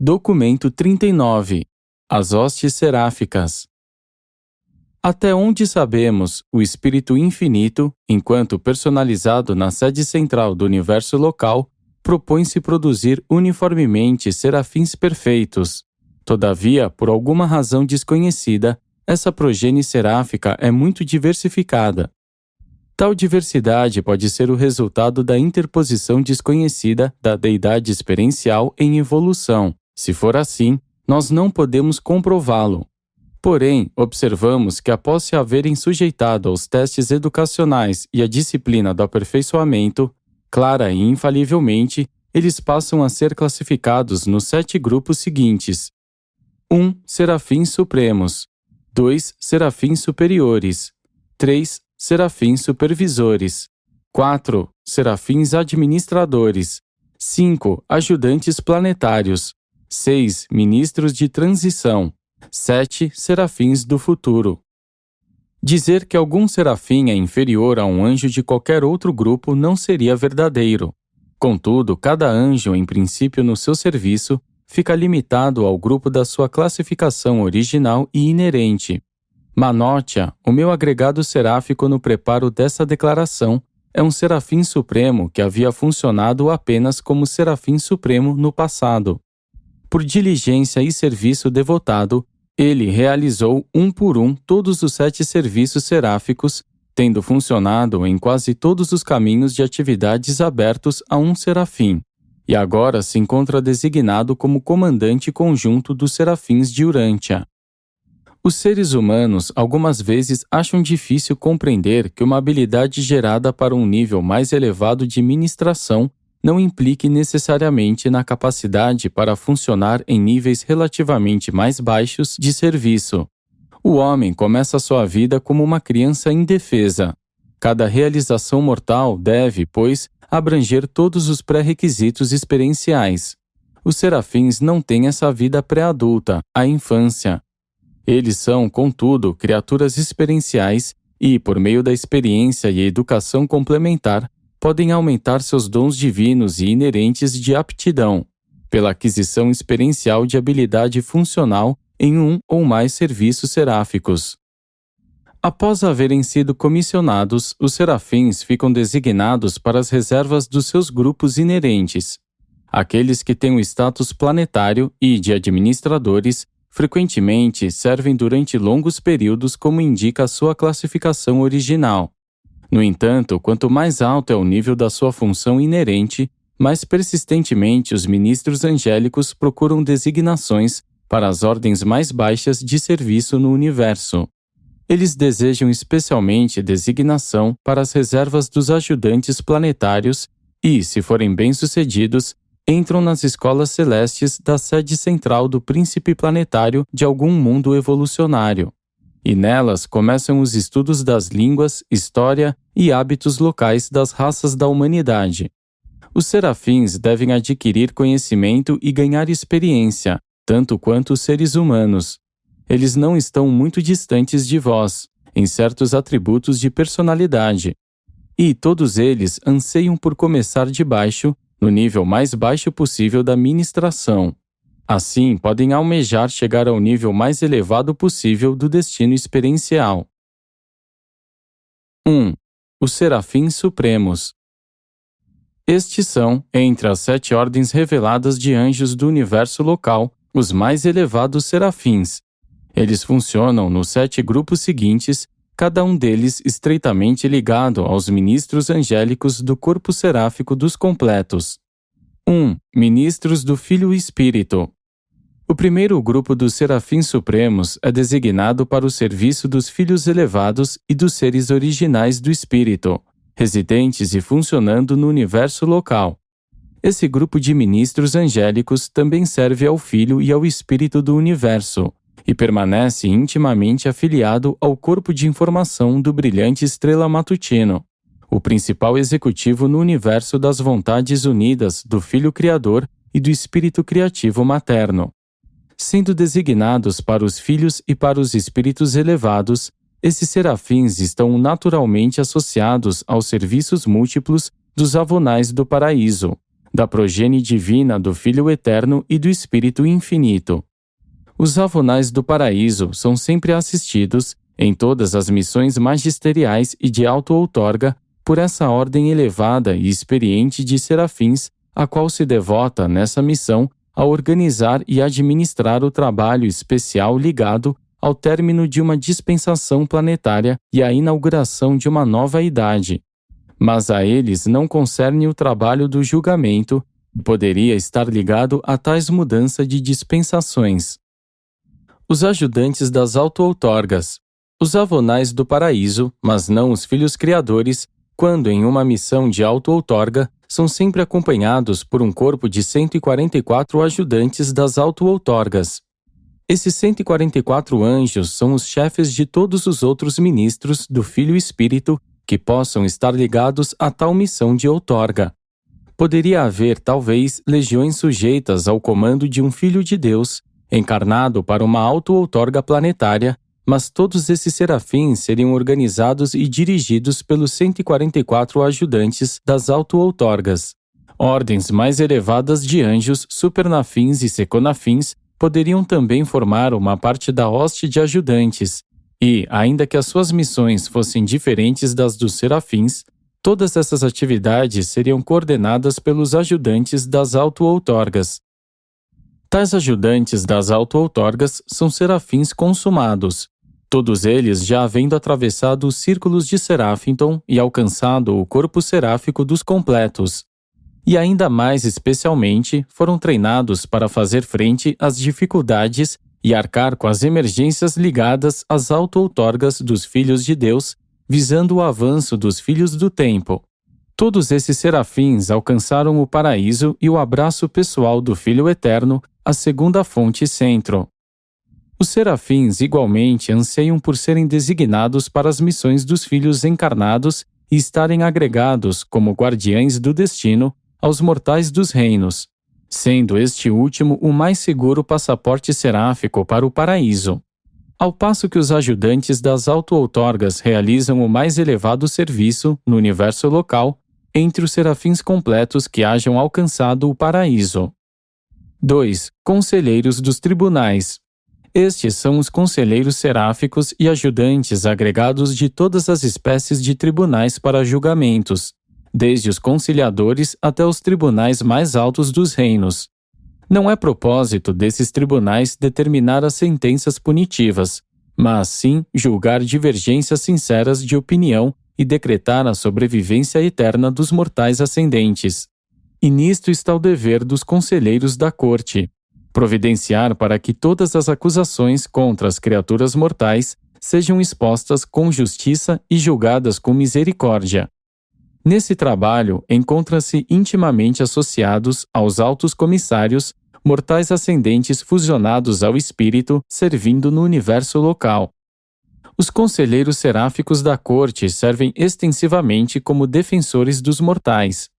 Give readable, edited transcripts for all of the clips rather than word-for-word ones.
Documento 39. As hostes seráficas. Até onde sabemos, o Espírito Infinito, enquanto personalizado na sede central do universo local, propõe-se produzir uniformemente serafins perfeitos. Todavia, por alguma razão desconhecida, essa progenie seráfica é muito diversificada. Tal diversidade pode ser o resultado da interposição desconhecida da deidade experiencial em evolução. Se for assim, nós não podemos comprová-lo. Porém, observamos que após se haverem sujeitado aos testes educacionais e à disciplina do aperfeiçoamento, clara e infalivelmente, eles passam a ser classificados nos 7 grupos seguintes: 1. Serafins supremos. 2. Serafins superiores. 3. Serafins supervisores. 4. Serafins administradores. 5. Ajudantes planetários. 6. Ministros de transição. 7. Serafins do futuro. Dizer que algum serafim é inferior a um anjo de qualquer outro grupo não seria verdadeiro. Contudo, cada anjo, em princípio no seu serviço, fica limitado ao grupo da sua classificação original e inerente. Manótia, o meu agregado seráfico no preparo dessa declaração, é um serafim supremo que havia funcionado apenas como serafim supremo no passado. Por diligência e serviço devotado, ele realizou um por um todos os 7 serviços seráficos, tendo funcionado em quase todos os caminhos de atividades abertos a um serafim, e agora se encontra designado como comandante conjunto dos serafins de Urântia. Os seres humanos algumas vezes acham difícil compreender que uma habilidade gerada para um nível mais elevado de ministração não implique necessariamente na capacidade para funcionar em níveis relativamente mais baixos de serviço. O homem começa sua vida como uma criança indefesa. Cada realização mortal deve, pois, abranger todos os pré-requisitos experienciais. Os serafins não têm essa vida pré-adulta, a infância. Eles são, contudo, criaturas experienciais e, por meio da experiência e educação complementar, podem aumentar seus dons divinos e inerentes de aptidão, pela aquisição experiencial de habilidade funcional em um ou mais serviços seráficos. Após haverem sido comissionados, os serafins ficam designados para as reservas dos seus grupos inerentes. Aqueles que têm o status planetário e de administradores frequentemente servem durante longos períodos como indica a sua classificação original. No entanto, quanto mais alto é o nível da sua função inerente, mais persistentemente os ministros angélicos procuram designações para as ordens mais baixas de serviço no universo. Eles desejam especialmente designação para as reservas dos ajudantes planetários e, se forem bem-sucedidos, entram nas escolas celestes da sede central do príncipe planetário de algum mundo evolucionário. E nelas começam os estudos das línguas, história e hábitos locais das raças da humanidade. Os serafins devem adquirir conhecimento e ganhar experiência, tanto quanto os seres humanos. Eles não estão muito distantes de vós, em certos atributos de personalidade. E todos eles anseiam por começar de baixo, no nível mais baixo possível da ministração. Assim, podem almejar chegar ao nível mais elevado possível do destino experiencial. 1. Os serafins supremos. Estes são, entre as 7 ordens reveladas de anjos do universo local, os mais elevados serafins. Eles funcionam nos 7 grupos seguintes, cada um deles estreitamente ligado aos ministros angélicos do corpo seráfico dos completos. 1. Ministros do Filho Espírito. O primeiro grupo dos serafins supremos é designado para o serviço dos filhos elevados e dos seres originais do Espírito, residentes e funcionando no universo local. Esse grupo de ministros angélicos também serve ao Filho e ao Espírito do Universo, e permanece intimamente afiliado ao corpo de informação do brilhante estrela matutino, o principal executivo no universo das vontades unidas do Filho Criador e do Espírito Criativo Materno. Sendo designados para os filhos e para os espíritos elevados, esses serafins estão naturalmente associados aos serviços múltiplos dos avonais do paraíso, da progenie divina do Filho Eterno e do Espírito Infinito. Os avonais do paraíso são sempre assistidos, em todas as missões magisteriais e de auto-outorga, por essa ordem elevada e experiente de serafins, a qual se devota, nessa missão, a organizar e administrar o trabalho especial ligado ao término de uma dispensação planetária e à inauguração de uma nova idade. Mas a eles não concerne o trabalho do julgamento, que poderia estar ligado a tais mudanças de dispensações. Os ajudantes das auto-outorgas. Os avonais do paraíso, mas não os filhos criadores, quando em uma missão de auto-outorga, são sempre acompanhados por um corpo de 144 ajudantes das auto-outorgas. Esses 144 anjos são os chefes de todos os outros ministros do Filho Espírito que possam estar ligados a tal missão de outorga. Poderia haver, talvez, legiões sujeitas ao comando de um Filho de Deus, encarnado para uma auto-outorga planetária, mas todos esses serafins seriam organizados e dirigidos pelos 144 ajudantes das auto-outorgas. Ordens mais elevadas de anjos, supernafins e seconafins poderiam também formar uma parte da hoste de ajudantes, e, ainda que as suas missões fossem diferentes das dos serafins, todas essas atividades seriam coordenadas pelos ajudantes das auto-outorgas. Tais ajudantes das auto-outorgas são serafins consumados, todos eles já havendo atravessado os círculos de Serafimton e alcançado o corpo seráfico dos completos. E ainda mais especialmente foram treinados para fazer frente às dificuldades e arcar com as emergências ligadas às auto-outorgas dos filhos de Deus, visando o avanço dos filhos do tempo. Todos esses serafins alcançaram o paraíso e o abraço pessoal do Filho Eterno, a segunda fonte centro. Os serafins igualmente anseiam por serem designados para as missões dos filhos encarnados e estarem agregados como guardiães do destino aos mortais dos reinos, sendo este último o mais seguro passaporte seráfico para o paraíso. Ao passo que os ajudantes das auto-outorgas realizam o mais elevado serviço no universo local, entre os serafins completos que hajam alcançado o paraíso. 2. Conselheiros dos tribunais. Estes são os conselheiros seráficos e ajudantes agregados de todas as espécies de tribunais para julgamentos, desde os conciliadores até os tribunais mais altos dos reinos. Não é propósito desses tribunais determinar as sentenças punitivas, mas sim julgar divergências sinceras de opinião e decretar a sobrevivência eterna dos mortais ascendentes. E nisto está o dever dos conselheiros da corte: providenciar para que todas as acusações contra as criaturas mortais sejam expostas com justiça e julgadas com misericórdia. Nesse trabalho, encontram-se intimamente associados aos altos comissários, mortais ascendentes fusionados ao espírito, servindo no universo local. Os conselheiros seráficos da corte servem extensivamente como defensores dos mortais.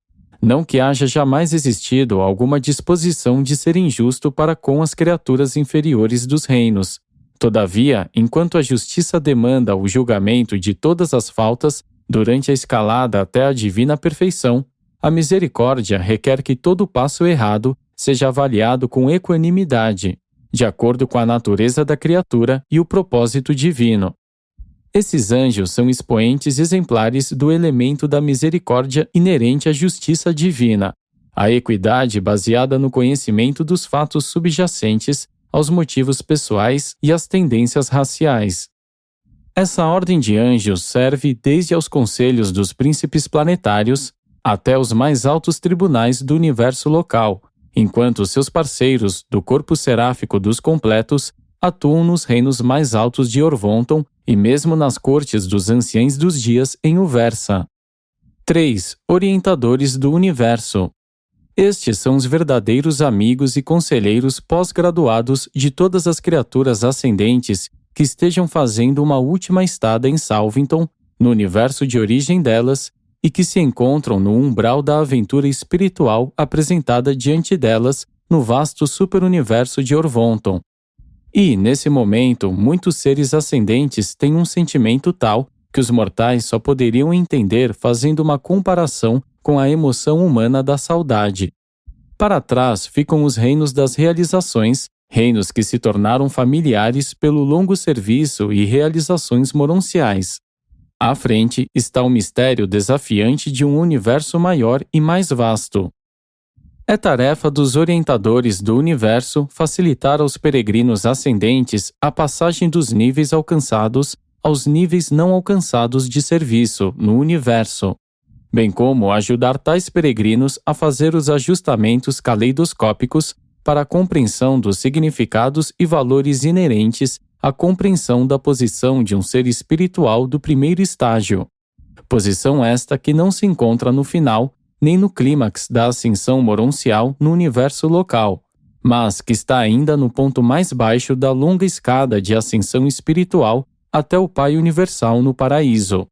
Não que haja jamais existido alguma disposição de ser injusto para com as criaturas inferiores dos reinos. Todavia, enquanto a justiça demanda o julgamento de todas as faltas, durante a escalada até a divina perfeição, a misericórdia requer que todo passo errado seja avaliado com equanimidade, de acordo com a natureza da criatura e o propósito divino. Esses anjos são expoentes exemplares do elemento da misericórdia inerente à justiça divina, a equidade baseada no conhecimento dos fatos subjacentes aos motivos pessoais e às tendências raciais. Essa ordem de anjos serve desde aos conselhos dos príncipes planetários até os mais altos tribunais do universo local, enquanto seus parceiros do corpo seráfico dos completos atuam nos reinos mais altos de Orvonton e mesmo nas cortes dos anciães dos dias em Uversa. 3. Orientadores do universo. Estes são os verdadeiros amigos e conselheiros pós-graduados de todas as criaturas ascendentes que estejam fazendo uma última estada em Salvington, no universo de origem delas, e que se encontram no umbral da aventura espiritual apresentada diante delas no vasto superuniverso de Orvonton. E, nesse momento, muitos seres ascendentes têm um sentimento tal que os mortais só poderiam entender fazendo uma comparação com a emoção humana da saudade. Para trás ficam os reinos das realizações, reinos que se tornaram familiares pelo longo serviço e realizações moronciais. À frente está o mistério desafiante de um universo maior e mais vasto. É tarefa dos orientadores do universo facilitar aos peregrinos ascendentes a passagem dos níveis alcançados aos níveis não alcançados de serviço no universo, bem como ajudar tais peregrinos a fazer os ajustamentos caleidoscópicos para a compreensão dos significados e valores inerentes à compreensão da posição de um ser espiritual do primeiro estágio. Posição esta que não se encontra no final, nem no clímax da ascensão moroncial no universo local, mas que está ainda no ponto mais baixo da longa escada de ascensão espiritual até o Pai Universal no paraíso.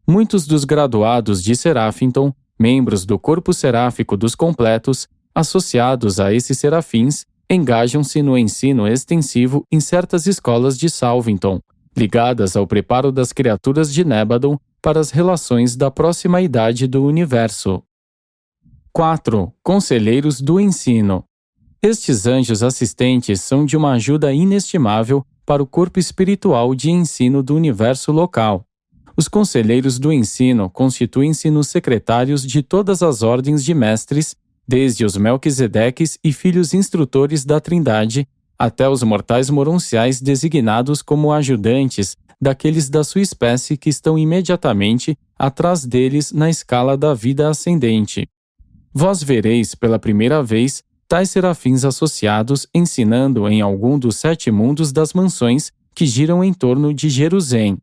Muitos dos graduados de Serafington, membros do corpo seráfico dos completos, associados a esses serafins, engajam-se no ensino extensivo em certas escolas de Salvington, ligadas ao preparo das criaturas de Nebadon para as relações da próxima idade do universo. 4. Conselheiros do ensino. Estes anjos assistentes são de uma ajuda inestimável para o corpo espiritual de ensino do universo local. Os conselheiros do ensino constituem-se nos secretários de todas as ordens de mestres, desde os Melquisedeques e filhos instrutores da Trindade, até os mortais moronciais designados como ajudantes daqueles da sua espécie que estão imediatamente atrás deles na escala da vida ascendente. Vós vereis pela primeira vez tais serafins associados ensinando em algum dos 7 mundos das mansões que giram em torno de Jerusalém.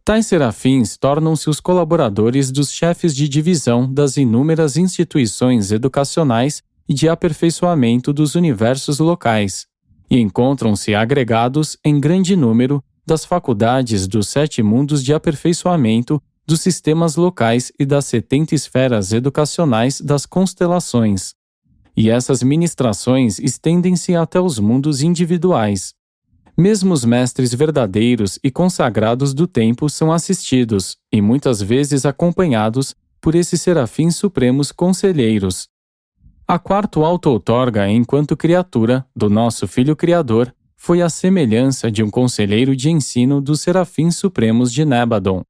Tais serafins tornam-se os colaboradores dos chefes de divisão das inúmeras instituições educacionais e de aperfeiçoamento dos universos locais, e encontram-se agregados em grande número das faculdades dos 7 mundos de aperfeiçoamento, dos sistemas locais e das 70 esferas educacionais das constelações. E essas ministrações estendem-se até os mundos individuais. Mesmo os mestres verdadeiros e consagrados do tempo são assistidos, e muitas vezes acompanhados, por esses serafins supremos conselheiros. A quarta auto-outorga enquanto criatura do nosso Filho Criador foi a semelhança de um conselheiro de ensino dos serafins supremos de Nebadon.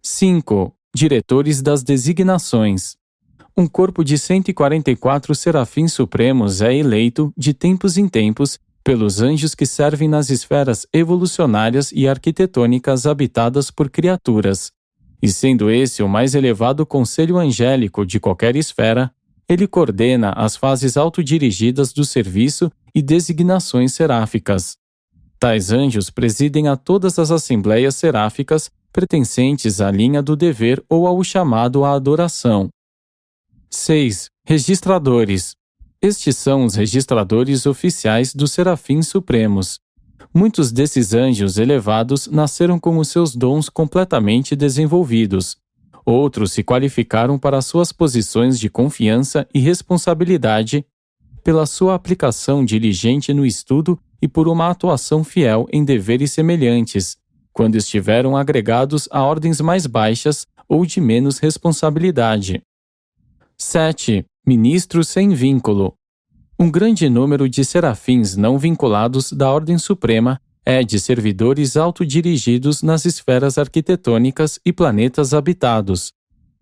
5. Diretores das designações. Um corpo de 144 serafins supremos é eleito, de tempos em tempos, pelos anjos que servem nas esferas evolucionárias e arquitetônicas habitadas por criaturas. E sendo esse o mais elevado conselho angélico de qualquer esfera, ele coordena as fases autodirigidas do serviço e designações seráficas. Tais anjos presidem a todas as assembleias seráficas pertencentes à linha do dever ou ao chamado à adoração. 6. Registradores. Estes são os registradores oficiais dos serafins supremos. Muitos desses anjos elevados nasceram com os seus dons completamente desenvolvidos. Outros se qualificaram para suas posições de confiança e responsabilidade pela sua aplicação diligente no estudo e por uma atuação fiel em deveres semelhantes, quando estiveram agregados a ordens mais baixas ou de menos responsabilidade. 7. Ministros sem vínculo. Um grande número de serafins não vinculados da Ordem Suprema é de servidores autodirigidos nas esferas arquitetônicas e planetas habitados.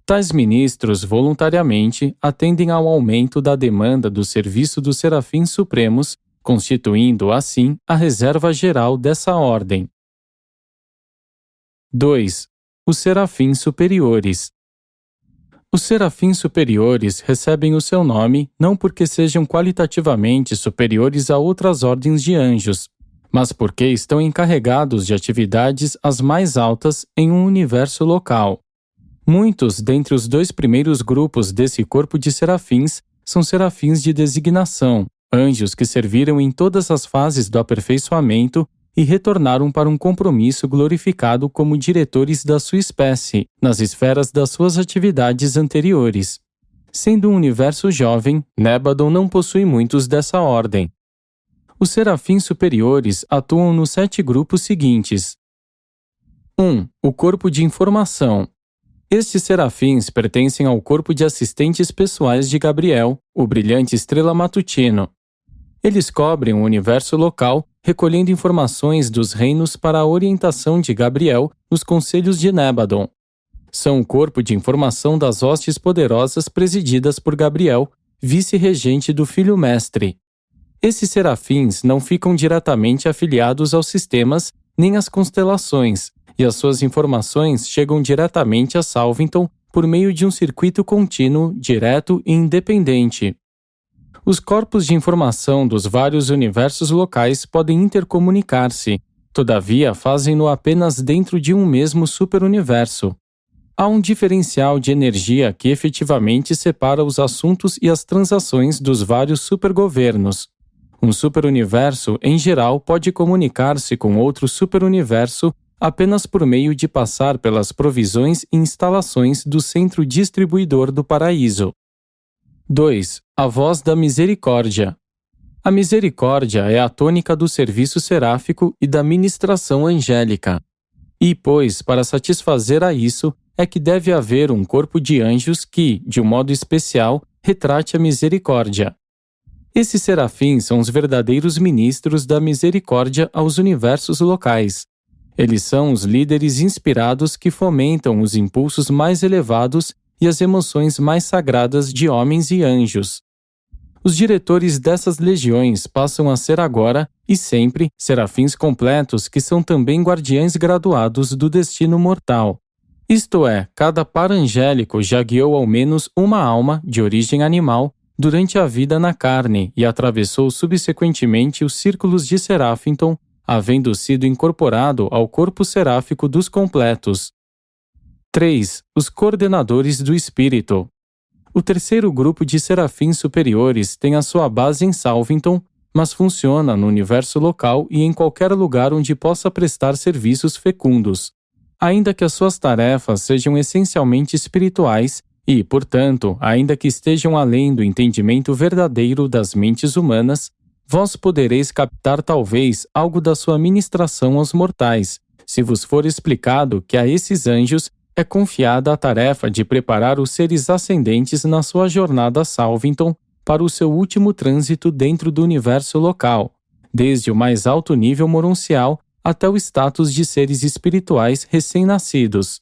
Tais ministros voluntariamente atendem ao aumento da demanda do serviço dos serafins supremos, constituindo assim a reserva geral dessa ordem. 2. Os serafins superiores. Os serafins superiores recebem o seu nome não porque sejam qualitativamente superiores a outras ordens de anjos, mas porque estão encarregados de atividades as mais altas em um universo local. Muitos dentre os 2 primeiros grupos desse corpo de serafins são serafins de designação, anjos que serviram em todas as fases do aperfeiçoamento e retornaram para um compromisso glorificado como diretores da sua espécie, nas esferas das suas atividades anteriores. Sendo um universo jovem, Nebadon não possui muitos dessa ordem. Os serafins superiores atuam nos 7 grupos seguintes. 1. O corpo de informação. Estes serafins pertencem ao corpo de assistentes pessoais de Gabriel, o brilhante estrela matutino. Eles cobrem o universo local, recolhendo informações dos reinos para a orientação de Gabriel nos conselhos de Nébadon. São o corpo de informação das hostes poderosas presididas por Gabriel, vice-regente do Filho Mestre. Esses serafins não ficam diretamente afiliados aos sistemas nem às constelações, e as suas informações chegam diretamente a Salvington por meio de um circuito contínuo, direto e independente. Os corpos de informação dos vários universos locais podem intercomunicar-se, todavia fazem-no apenas dentro de um mesmo superuniverso. Há um diferencial de energia que efetivamente separa os assuntos e as transações dos vários supergovernos. Um superuniverso, em geral, pode comunicar-se com outro superuniverso apenas por meio de passar pelas provisões e instalações do centro distribuidor do paraíso. 2. A voz da misericórdia. A misericórdia é a tônica do serviço seráfico e da ministração angélica. E, pois, para satisfazer a isso, é que deve haver um corpo de anjos que, de um modo especial, retrate a misericórdia. Esses serafins são os verdadeiros ministros da misericórdia aos universos locais. Eles são os líderes inspirados que fomentam os impulsos mais elevados e as emoções mais sagradas de homens e anjos. Os diretores dessas legiões passam a ser agora, e sempre, serafins completos que são também guardiães graduados do destino mortal. Isto é, cada par angélico já guiou ao menos uma alma, de origem animal, durante a vida na carne e atravessou subsequentemente os círculos de Serafington, havendo sido incorporado ao corpo seráfico dos completos. 3. Os coordenadores do espírito. O terceiro grupo de serafins superiores tem a sua base em Salvington, mas funciona no universo local e em qualquer lugar onde possa prestar serviços fecundos. Ainda que as suas tarefas sejam essencialmente espirituais e, portanto, ainda que estejam além do entendimento verdadeiro das mentes humanas, vós podereis captar talvez algo da sua ministração aos mortais, se vos for explicado que a esses anjos é confiada a tarefa de preparar os seres ascendentes na sua jornada a Salvington para o seu último trânsito dentro do universo local, desde o mais alto nível moroncial até o status de seres espirituais recém-nascidos.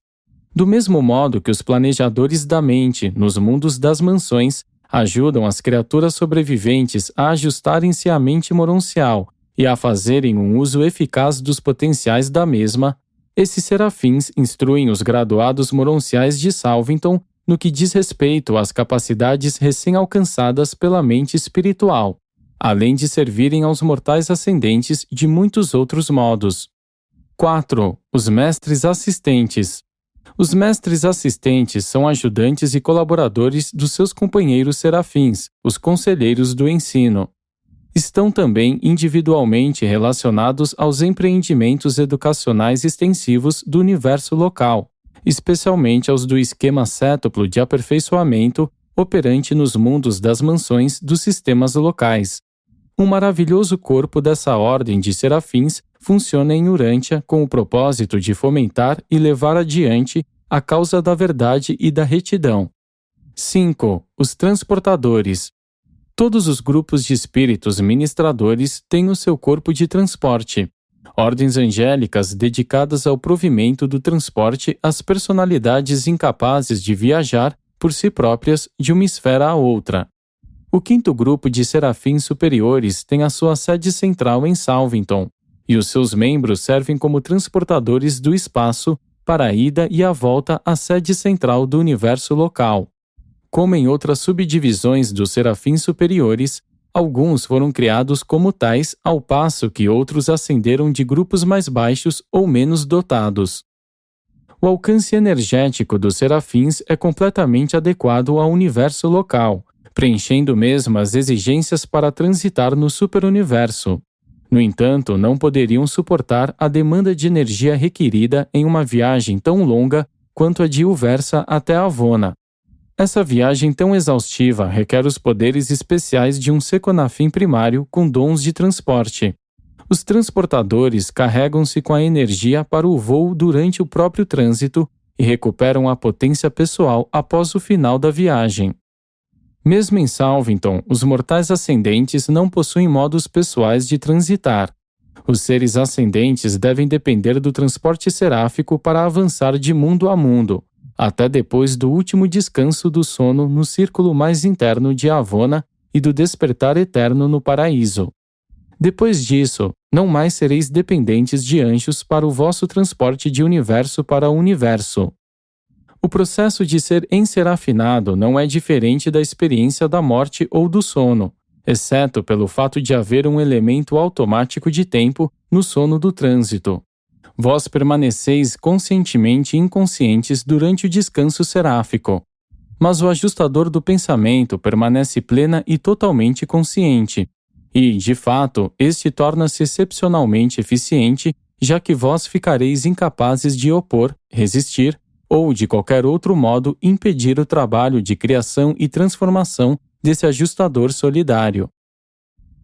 Do mesmo modo que os planejadores da mente, nos mundos das mansões, ajudam as criaturas sobreviventes a ajustarem-se à mente moroncial e a fazerem um uso eficaz dos potenciais da mesma, esses serafins instruem os graduados moronciais de Salvington no que diz respeito às capacidades recém-alcançadas pela mente espiritual, além de servirem aos mortais ascendentes de muitos outros modos. 4. Os mestres assistentes. Os mestres assistentes são ajudantes e colaboradores dos seus companheiros serafins, os conselheiros do ensino. Estão também individualmente relacionados aos empreendimentos educacionais extensivos do universo local, especialmente aos do esquema cétuplo de aperfeiçoamento operante nos mundos das mansões dos sistemas locais. Um maravilhoso corpo dessa ordem de serafins funciona em Urântia com o propósito de fomentar e levar adiante a causa da verdade e da retidão. 5. Os transportadores. Todos os grupos de espíritos ministradores têm o seu corpo de transporte. Ordens angélicas dedicadas ao provimento do transporte às personalidades incapazes de viajar por si próprias de uma esfera a outra. O quinto grupo de serafins superiores tem a sua sede central em Salvington, e os seus membros servem como transportadores do espaço para a ida e a volta à sede central do universo local. Como em outras subdivisões dos serafins superiores, alguns foram criados como tais, ao passo que outros ascenderam de grupos mais baixos ou menos dotados. O alcance energético dos serafins é completamente adequado ao universo local, preenchendo mesmo as exigências para transitar no superuniverso. No entanto, não poderiam suportar a demanda de energia requerida em uma viagem tão longa quanto a de Uversa até Avona. Essa viagem tão exaustiva requer os poderes especiais de um Seconafim primário com dons de transporte. Os transportadores carregam-se com a energia para o voo durante o próprio trânsito e recuperam a potência pessoal após o final da viagem. Mesmo em Salvington, os mortais ascendentes não possuem modos pessoais de transitar. Os seres ascendentes devem depender do transporte seráfico para avançar de mundo a mundo, até depois do último descanso do sono no círculo mais interno de Avona e do despertar eterno no paraíso. Depois disso, não mais sereis dependentes de anjos para o vosso transporte de universo para universo. O processo de ser enserafinado não é diferente da experiência da morte ou do sono, exceto pelo fato de haver um elemento automático de tempo no sono do trânsito. Vós permaneceis conscientemente inconscientes durante o descanso seráfico, mas o ajustador do pensamento permanece plena e totalmente consciente. E, de fato, este torna-se excepcionalmente eficiente, já que vós ficareis incapazes de opor, resistir, ou, de qualquer outro modo, impedir o trabalho de criação e transformação desse ajustador solidário.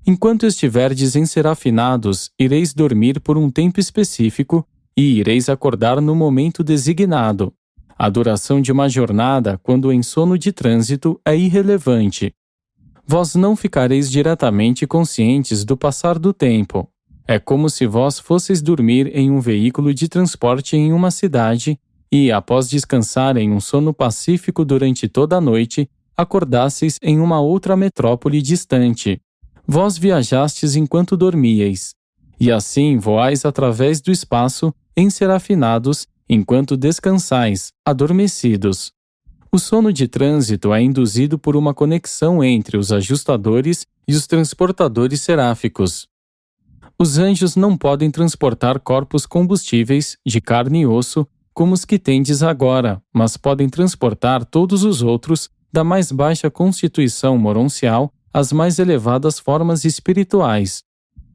Enquanto estiverdes enserafinados, ireis dormir por um tempo específico e ireis acordar no momento designado. A duração de uma jornada, quando em sono de trânsito, é irrelevante. Vós não ficareis diretamente conscientes do passar do tempo. É como se vós fosseis dormir em um veículo de transporte em uma cidade e, após descansar em um sono pacífico durante toda a noite, acordasseis em uma outra metrópole distante. Vós viajastes enquanto dormíeis, e assim voais através do espaço, enserafinados, enquanto descansais, adormecidos. O sono de trânsito é induzido por uma conexão entre os ajustadores e os transportadores seráficos. Os anjos não podem transportar corpos combustíveis, de carne e osso, como os que tendes agora, mas podem transportar todos os outros, da mais baixa constituição moroncial às mais elevadas formas espirituais.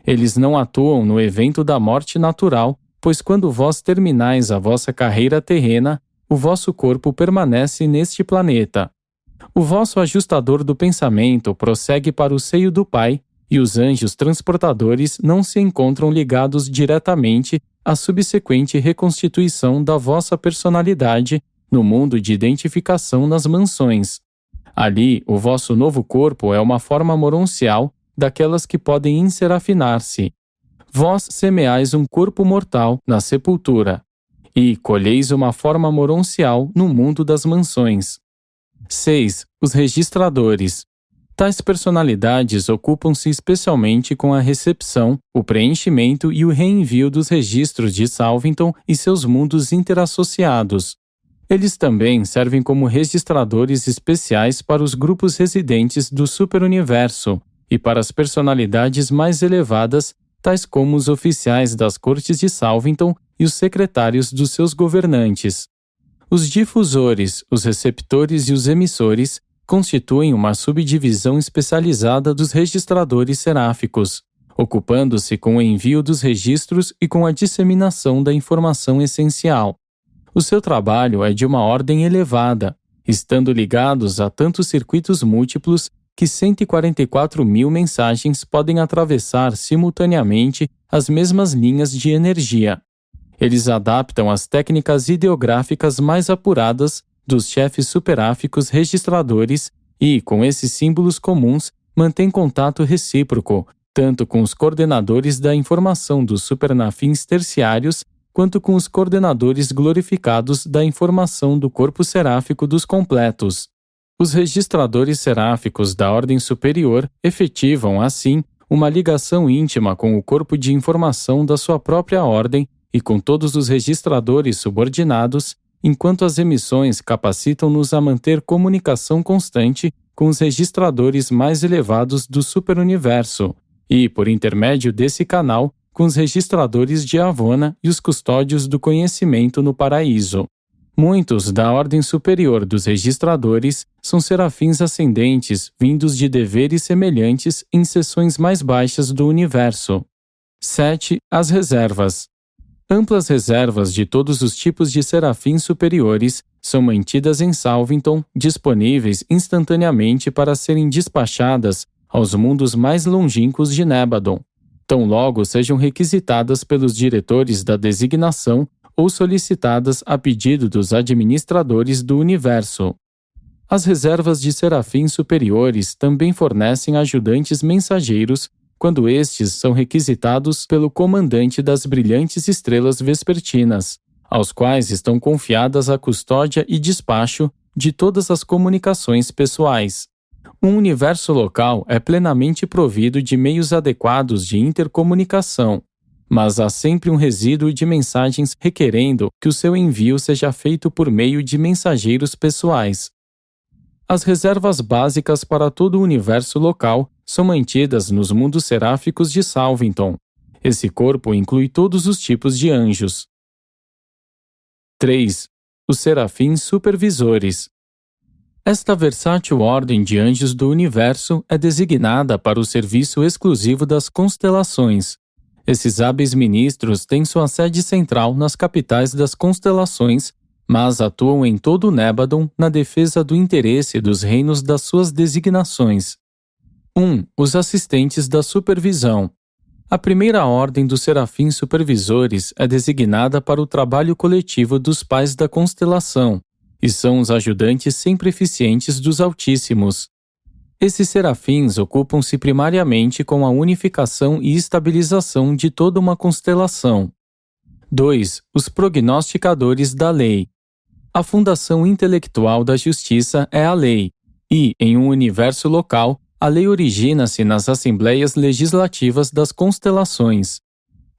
Eles não atuam no evento da morte natural, pois quando vós terminais a vossa carreira terrena, o vosso corpo permanece neste planeta. O vosso ajustador do pensamento prossegue para o seio do Pai, e os anjos transportadores não se encontram ligados diretamente à subsequente reconstituição da vossa personalidade no mundo de identificação nas mansões. Ali, o vosso novo corpo é uma forma moroncial daquelas que podem enserafinar-se. Vós semeais um corpo mortal na sepultura, e colheis uma forma moroncial no mundo das mansões. 6. Os registradores. Tais personalidades ocupam-se especialmente com a recepção, o preenchimento e o reenvio dos registros de Salvington e seus mundos interassociados. Eles também servem como registradores especiais para os grupos residentes do superuniverso e para as personalidades mais elevadas, tais como os oficiais das cortes de Salvington e os secretários dos seus governantes. Os difusores, os receptores e os emissores constituem uma subdivisão especializada dos registradores seráficos, ocupando-se com o envio dos registros e com a disseminação da informação essencial. O seu trabalho é de uma ordem elevada, estando ligados a tantos circuitos múltiplos que 144.000 mensagens podem atravessar simultaneamente as mesmas linhas de energia. Eles adaptam as técnicas ideográficas mais apuradas dos chefes superáficos registradores e, com esses símbolos comuns, mantêm contato recíproco, tanto com os coordenadores da informação dos supernafins terciários, quanto com os coordenadores glorificados da informação do corpo seráfico dos completos. Os registradores seráficos da ordem superior efetivam, assim, uma ligação íntima com o corpo de informação da sua própria ordem e com todos os registradores subordinados, enquanto as emissões capacitam-nos a manter comunicação constante com os registradores mais elevados do superuniverso e, por intermédio desse canal, com os registradores de Avona e os custódios do conhecimento no paraíso. Muitos da ordem superior dos registradores são serafins ascendentes vindos de deveres semelhantes em seções mais baixas do universo. 7. As reservas. Amplas reservas de todos os tipos de serafins superiores são mantidas em Salvington, disponíveis instantaneamente para serem despachadas aos mundos mais longínquos de Nébadon, tão logo sejam requisitadas pelos diretores da designação ou solicitadas a pedido dos administradores do universo. As reservas de serafins superiores também fornecem ajudantes mensageiros quando estes são requisitados pelo comandante das brilhantes estrelas vespertinas, aos quais estão confiadas a custódia e despacho de todas as comunicações pessoais. Um universo local é plenamente provido de meios adequados de intercomunicação, mas há sempre um resíduo de mensagens requerendo que o seu envio seja feito por meio de mensageiros pessoais. As reservas básicas para todo o universo local são mantidas nos mundos seráficos de Salvington. Esse corpo inclui todos os tipos de anjos. 3. Os serafins supervisores. Esta versátil ordem de anjos do universo é designada para o serviço exclusivo das constelações. Esses hábeis ministros têm sua sede central nas capitais das constelações, mas atuam em todo o Nébadon na defesa do interesse dos reinos das suas designações. 1. Os assistentes da supervisão. A primeira ordem dos serafins supervisores é designada para o trabalho coletivo dos pais da constelação, e são os ajudantes sempre eficientes dos Altíssimos. Esses serafins ocupam-se primariamente com a unificação e estabilização de toda uma constelação. 2. Os prognosticadores da lei. A fundação intelectual da justiça é a lei, e, em um universo local, a lei origina-se nas assembleias legislativas das constelações.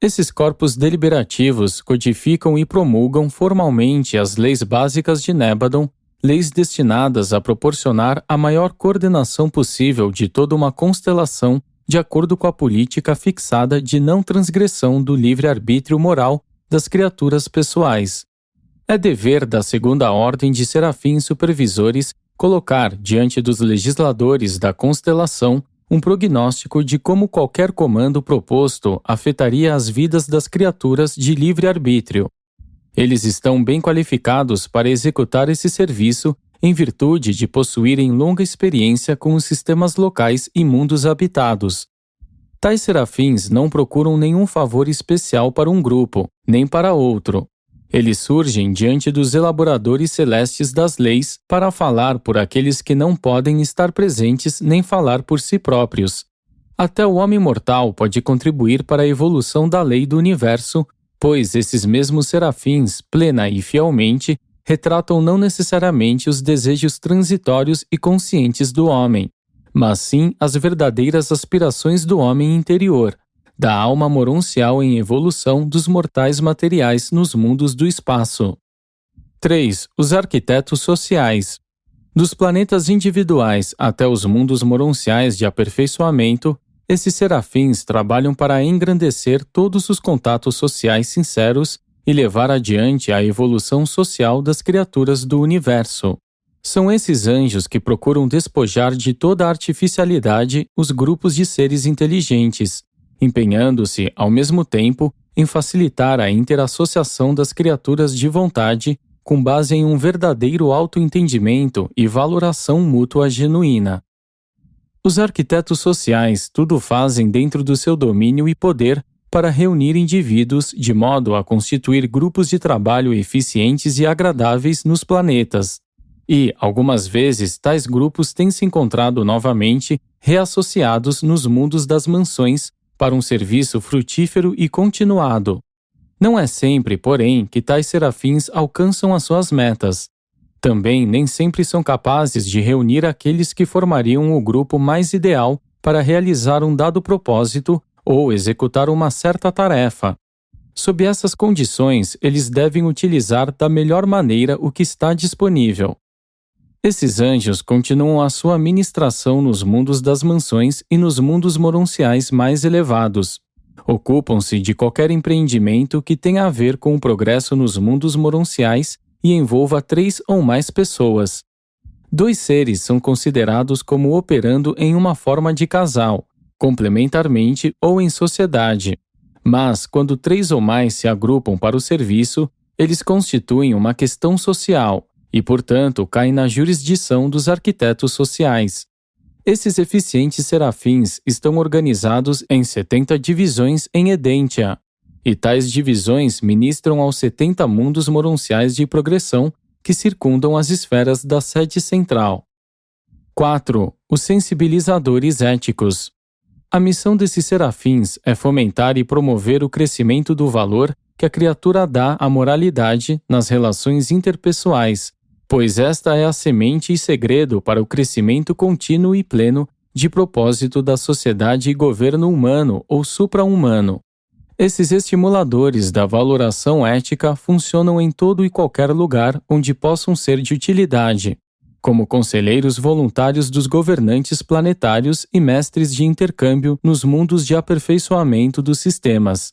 Esses corpos deliberativos codificam e promulgam formalmente as leis básicas de Nébadon, leis destinadas a proporcionar a maior coordenação possível de toda uma constelação de acordo com a política fixada de não transgressão do livre-arbítrio moral das criaturas pessoais. É dever da segunda ordem de serafins supervisores colocar diante dos legisladores da constelação um prognóstico de como qualquer comando proposto afetaria as vidas das criaturas de livre-arbítrio. Eles estão bem qualificados para executar esse serviço em virtude de possuírem longa experiência com os sistemas locais e mundos habitados. Tais serafins não procuram nenhum favor especial para um grupo, nem para outro. Eles surgem diante dos elaboradores celestes das leis para falar por aqueles que não podem estar presentes nem falar por si próprios. Até o homem mortal pode contribuir para a evolução da lei do universo, pois esses mesmos serafins, plena e fielmente, retratam não necessariamente os desejos transitórios e conscientes do homem, mas sim as verdadeiras aspirações do homem interior, da alma moroncial em evolução dos mortais materiais nos mundos do espaço. 3. Os arquitetos sociais. Dos planetas individuais até os mundos moronciais de aperfeiçoamento, esses serafins trabalham para engrandecer todos os contatos sociais sinceros e levar adiante a evolução social das criaturas do universo. São esses anjos que procuram despojar de toda artificialidade os grupos de seres inteligentes, empenhando-se, ao mesmo tempo, em facilitar a interassociação das criaturas de vontade com base em um verdadeiro autoentendimento e valoração mútua genuína. Os arquitetos sociais tudo fazem dentro do seu domínio e poder para reunir indivíduos de modo a constituir grupos de trabalho eficientes e agradáveis nos planetas. E, algumas vezes, tais grupos têm se encontrado novamente reassociados nos mundos das mansões para um serviço frutífero e continuado. Não é sempre, porém, que tais serafins alcançam as suas metas. Também nem sempre são capazes de reunir aqueles que formariam o grupo mais ideal para realizar um dado propósito ou executar uma certa tarefa. Sob essas condições, eles devem utilizar da melhor maneira o que está disponível. Esses anjos continuam a sua ministração nos mundos das mansões e nos mundos moronciais mais elevados. Ocupam-se de qualquer empreendimento que tenha a ver com o progresso nos mundos moronciais e envolva 3 ou mais pessoas. 2 seres são considerados como operando em uma forma de casal, complementarmente ou em sociedade. Mas, quando 3 ou mais se agrupam para o serviço, eles constituem uma questão social e, portanto, caem na jurisdição dos arquitetos sociais. Esses eficientes serafins estão organizados em 70 divisões em Edentia. e tais divisões ministram aos 70 mundos moronciais de progressão que circundam as esferas da sede central. 4. Os sensibilizadores éticos. A missão desses serafins é fomentar e promover o crescimento do valor que a criatura dá à moralidade nas relações interpessoais, pois esta é a semente e segredo para o crescimento contínuo e pleno de propósito da sociedade e governo humano ou supra-humano. Esses estimuladores da valoração ética funcionam em todo e qualquer lugar onde possam ser de utilidade, como conselheiros voluntários dos governantes planetários e mestres de intercâmbio nos mundos de aperfeiçoamento dos sistemas.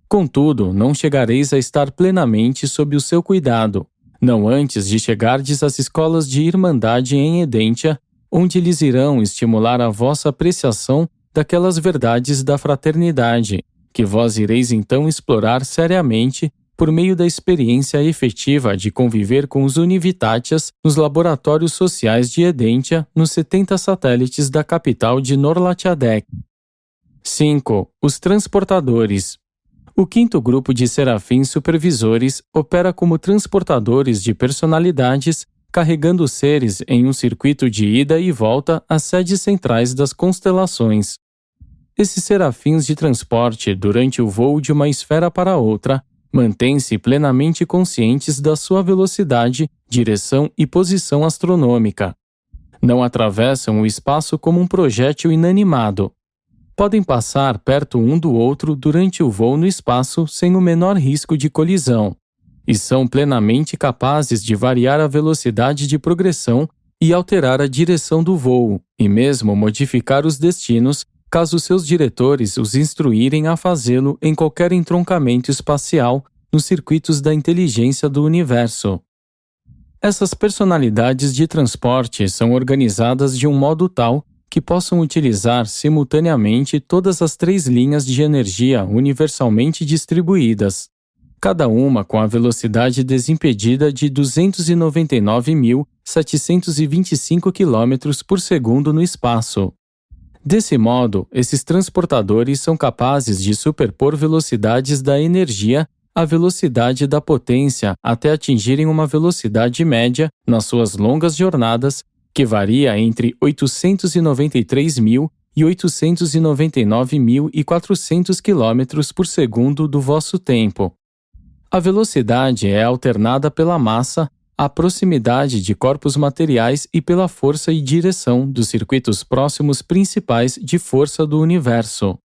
Contudo, não chegareis a estar plenamente sob o seu cuidado, não antes de chegardes às escolas de irmandade em Edentia, onde lhes irão estimular a vossa apreciação daquelas verdades da fraternidade, que vós ireis então explorar seriamente por meio da experiência efetiva de conviver com os Univitátias nos laboratórios sociais de Edentia, nos 70 satélites da capital de Norlatiadec. 5. Os transportadores. O quinto grupo de serafins supervisores opera como transportadores de personalidades, carregando os seres em um circuito de ida e volta às sedes centrais das constelações. Esses serafins de transporte, durante o voo de uma esfera para outra, mantêm-se plenamente conscientes da sua velocidade, direção e posição astronômica. Não atravessam o espaço como um projétil inanimado. Podem passar perto um do outro durante o voo no espaço sem o menor risco de colisão, e são plenamente capazes de variar a velocidade de progressão e alterar a direção do voo, e mesmo modificar os destinos, caso seus diretores os instruírem a fazê-lo em qualquer entroncamento espacial nos circuitos da inteligência do universo. Essas personalidades de transporte são organizadas de um modo tal que possam utilizar simultaneamente todas as 3 linhas de energia universalmente distribuídas, cada uma com a velocidade desimpedida de 299.725 km por segundo no espaço. Desse modo, esses transportadores são capazes de superpor velocidades da energia à velocidade da potência até atingirem uma velocidade média nas suas longas jornadas, que varia entre 893.000 e 899.400 km por segundo do vosso tempo. A velocidade é alternada pela massa, a proximidade de corpos materiais e pela força e direção dos circuitos próximos principais de força do universo.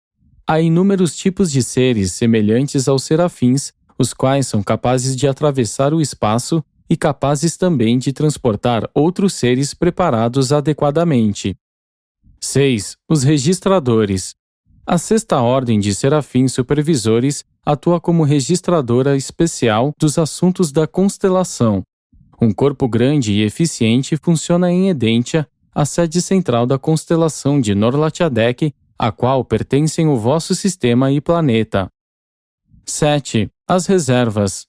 Há inúmeros tipos de seres semelhantes aos serafins, os quais são capazes de atravessar o espaço e capazes também de transportar outros seres preparados adequadamente. 6. Os registradores. A 6ª ordem de serafins supervisores atua como registradora especial dos assuntos da constelação. Um corpo grande e eficiente funciona em Edentia, a sede central da constelação de Norlatiadec, a qual pertencem o vosso sistema e planeta. 7. As reservas.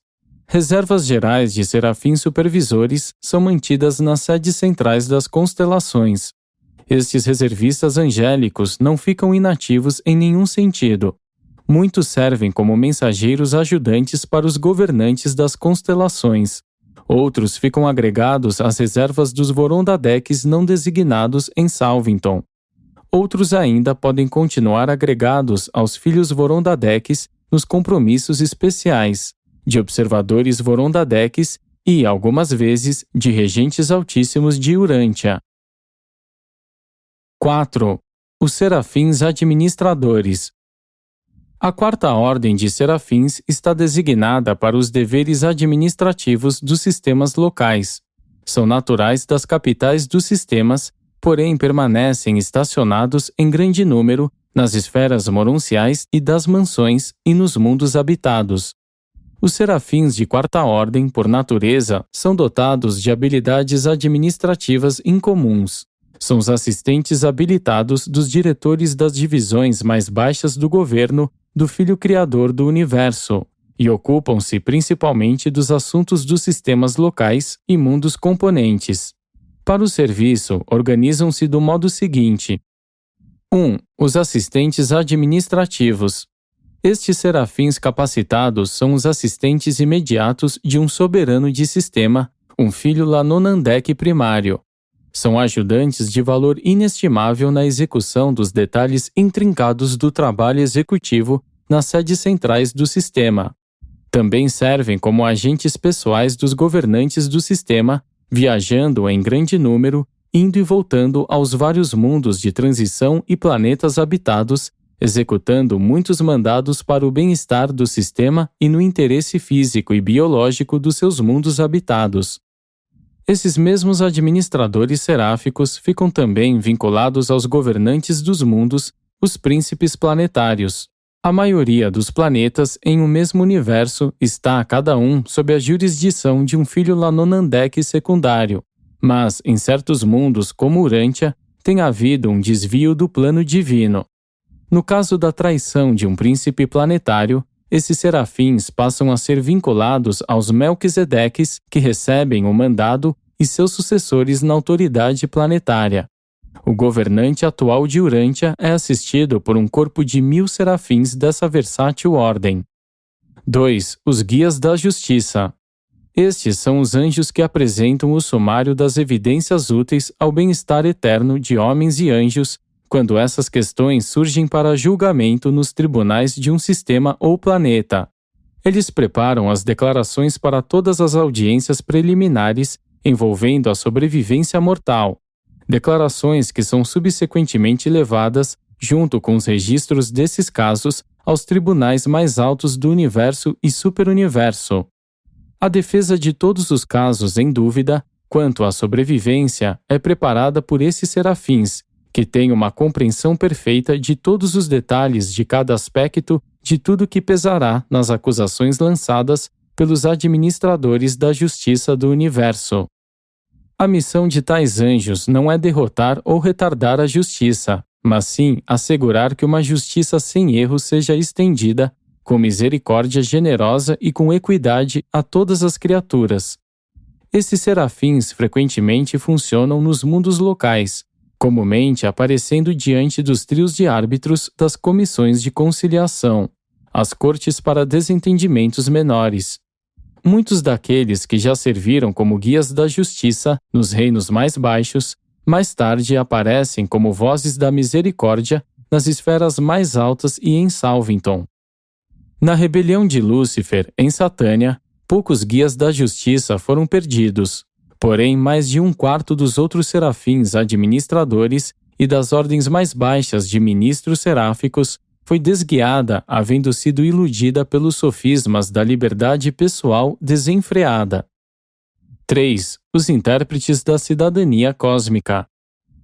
Reservas gerais de serafins supervisores são mantidas nas sedes centrais das constelações. Estes reservistas angélicos não ficam inativos em nenhum sentido. Muitos servem como mensageiros ajudantes para os governantes das constelações. Outros ficam agregados às reservas dos Vorondadeques não designados em Salvington. Outros ainda podem continuar agregados aos filhos Vorondadeques nos compromissos especiais, de observadores Vorondadeques e, algumas vezes, de regentes altíssimos de Urantia. 4. Os serafins administradores. A 4ª ordem de serafins está designada para os deveres administrativos dos sistemas locais. São naturais das capitais dos sistemas, porém permanecem estacionados em grande número nas esferas moronciais e das mansões e nos mundos habitados. Os serafins de 4ª ordem, por natureza, são dotados de habilidades administrativas incomuns. São os assistentes habilitados dos diretores das divisões mais baixas do governo do Filho Criador do Universo, e ocupam-se principalmente dos assuntos dos sistemas locais e mundos componentes. Para o serviço, organizam-se do modo seguinte: 1. Os assistentes administrativos. Estes serafins capacitados são os assistentes imediatos de um soberano de sistema, um filho Lanonandek primário. São ajudantes de valor inestimável na execução dos detalhes intrincados do trabalho executivo nas sedes centrais do sistema. Também servem como agentes pessoais dos governantes do sistema, viajando em grande número, indo e voltando aos vários mundos de transição e planetas habitados, executando muitos mandados para o bem-estar do sistema e no interesse físico e biológico dos seus mundos habitados. Esses mesmos administradores seráficos ficam também vinculados aos governantes dos mundos, os príncipes planetários. A maioria dos planetas em um mesmo universo está cada um sob a jurisdição de um filho Lanonandek secundário, mas em certos mundos, como Urantia, tem havido um desvio do plano divino. No caso da traição de um príncipe planetário, esses serafins passam a ser vinculados aos Melquisedeques, que recebem o mandado, e seus sucessores na autoridade planetária. O governante atual de Urantia é assistido por um corpo de 1000 serafins dessa versátil ordem. 2. Os Guias da Justiça. Estes são os anjos que apresentam o sumário das evidências úteis ao bem-estar eterno de homens e anjos, quando essas questões surgem para julgamento nos tribunais de um sistema ou planeta. Eles preparam as declarações para todas as audiências preliminares envolvendo a sobrevivência mortal. Declarações que são subsequentemente levadas, junto com os registros desses casos, aos tribunais mais altos do universo e superuniverso. A defesa de todos os casos em dúvida, quanto à sobrevivência, é preparada por esses serafins, que têm uma compreensão perfeita de todos os detalhes de cada aspecto de tudo que pesará nas acusações lançadas pelos administradores da justiça do universo. A missão de tais anjos não é derrotar ou retardar a justiça, mas sim assegurar que uma justiça sem erro seja estendida, com misericórdia generosa e com equidade a todas as criaturas. Esses serafins frequentemente funcionam nos mundos locais, comumente aparecendo diante dos trios de árbitros das comissões de conciliação, as cortes para desentendimentos menores. Muitos daqueles que já serviram como guias da justiça nos reinos mais baixos, mais tarde aparecem como vozes da misericórdia nas esferas mais altas e em Salvington. Na rebelião de Lúcifer, em Satânia, poucos guias da justiça foram perdidos, porém mais de 1/4 dos outros serafins administradores e das ordens mais baixas de ministros seráficos foi desguiada, havendo sido iludida pelos sofismas da liberdade pessoal desenfreada. 3. Os intérpretes da cidadania cósmica.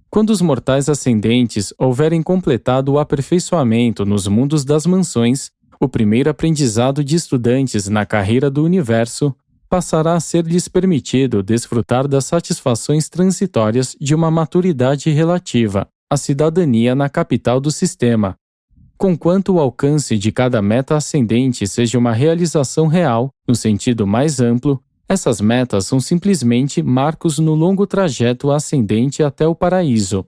Quando os mortais ascendentes houverem completado o aperfeiçoamento nos mundos das mansões, o primeiro aprendizado de estudantes na carreira do universo passará a ser-lhes permitido desfrutar das satisfações transitórias de uma maturidade relativa, a cidadania na capital do sistema. Conquanto o alcance de cada meta ascendente seja uma realização real, no sentido mais amplo, essas metas são simplesmente marcos no longo trajeto ascendente até o paraíso.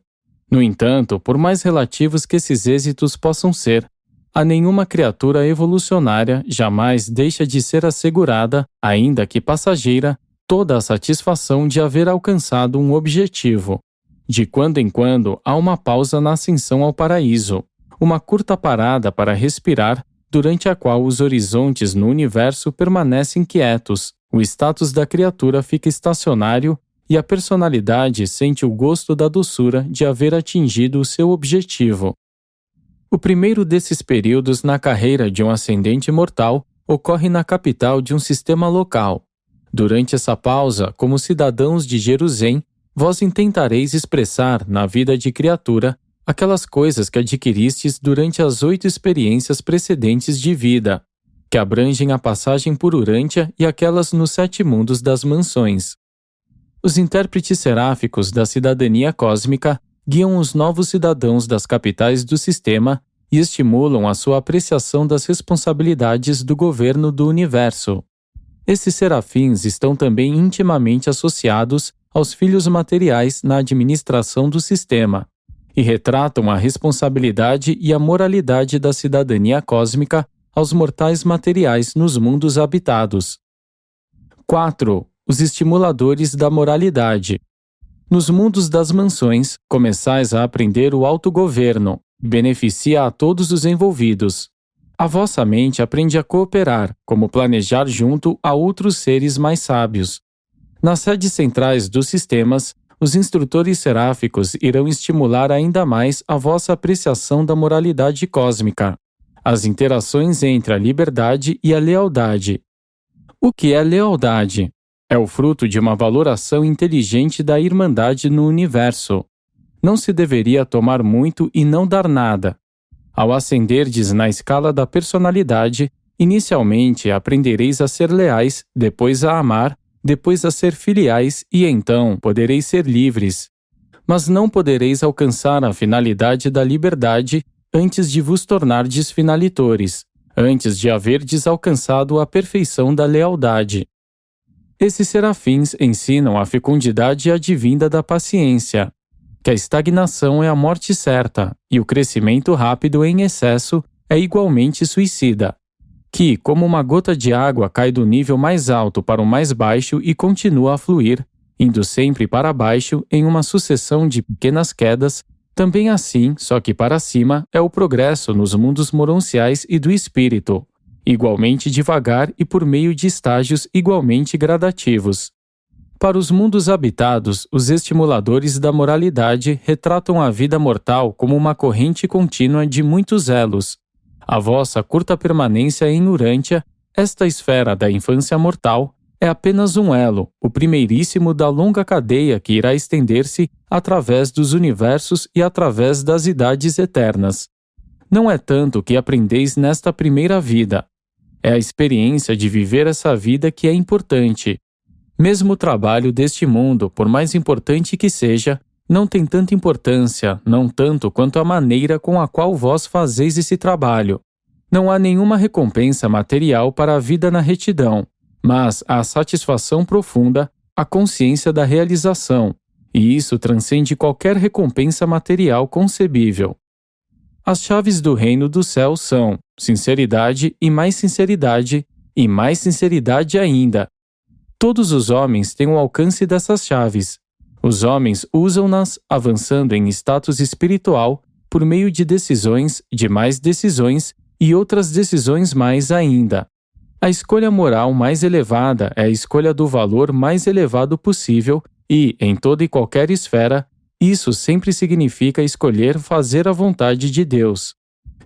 No entanto, por mais relativos que esses êxitos possam ser, a nenhuma criatura evolucionária jamais deixa de ser assegurada, ainda que passageira, toda a satisfação de haver alcançado um objetivo. De quando em quando há uma pausa na ascensão ao paraíso, uma curta parada para respirar, durante a qual os horizontes no universo permanecem quietos, o status da criatura fica estacionário e a personalidade sente o gosto da doçura de haver atingido o seu objetivo. O primeiro desses períodos na carreira de um ascendente mortal ocorre na capital de um sistema local. Durante essa pausa, como cidadãos de Jerusalém, vós intentareis expressar, na vida de criatura, aquelas coisas que adquiristes durante as 8 experiências precedentes de vida, que abrangem a passagem por Urantia e aquelas nos 7 mundos das mansões. Os intérpretes seráficos da cidadania cósmica guiam os novos cidadãos das capitais do sistema e estimulam a sua apreciação das responsabilidades do governo do universo. Esses serafins estão também intimamente associados aos filhos materiais na administração do sistema, e retratam a responsabilidade e a moralidade da cidadania cósmica aos mortais materiais nos mundos habitados. 4. Os estimuladores da moralidade. Nos mundos das mansões, começais a aprender o autogoverno, beneficia a todos os envolvidos. A vossa mente aprende a cooperar, como planejar junto a outros seres mais sábios. Nas sedes centrais dos sistemas, os instrutores seráficos irão estimular ainda mais a vossa apreciação da moralidade cósmica, as interações entre a liberdade e a lealdade. O que é lealdade? É o fruto de uma valoração inteligente da irmandade no universo. Não se deveria tomar muito e não dar nada. Ao ascenderdes na escala da personalidade, inicialmente aprendereis a ser leais, depois a amar, depois a ser filiais e então podereis ser livres. Mas não podereis alcançar a finalidade da liberdade antes de vos tornardes finalitores, antes de haverdes alcançado a perfeição da lealdade. Esses serafins ensinam a fecundidade advinda da paciência, que a estagnação é a morte certa e o crescimento rápido em excesso é igualmente suicida, que, como uma gota de água cai do nível mais alto para o mais baixo e continua a fluir, indo sempre para baixo em uma sucessão de pequenas quedas, também assim, só que para cima, é o progresso nos mundos moronciais e do espírito, igualmente devagar e por meio de estágios igualmente gradativos. Para os mundos habitados, os estimuladores da moralidade retratam a vida mortal como uma corrente contínua de muitos elos. A vossa curta permanência em Urântia, esta esfera da infância mortal, é apenas um elo, o primeiríssimo da longa cadeia que irá estender-se através dos universos e através das idades eternas. Não é tanto o que aprendeis nesta primeira vida. É a experiência de viver essa vida que é importante. Mesmo o trabalho deste mundo, por mais importante que seja, não tem tanta importância, não tanto quanto a maneira com a qual vós fazeis esse trabalho. Não há nenhuma recompensa material para a vida na retidão, mas a satisfação profunda, a consciência da realização, e isso transcende qualquer recompensa material concebível. As chaves do reino do céu são sinceridade e mais sinceridade ainda. Todos os homens têm o alcance dessas chaves. Os homens usam-nas, avançando em status espiritual, por meio de decisões, de mais decisões e outras decisões mais ainda. A escolha moral mais elevada é a escolha do valor mais elevado possível e, em toda e qualquer esfera, isso sempre significa escolher fazer a vontade de Deus.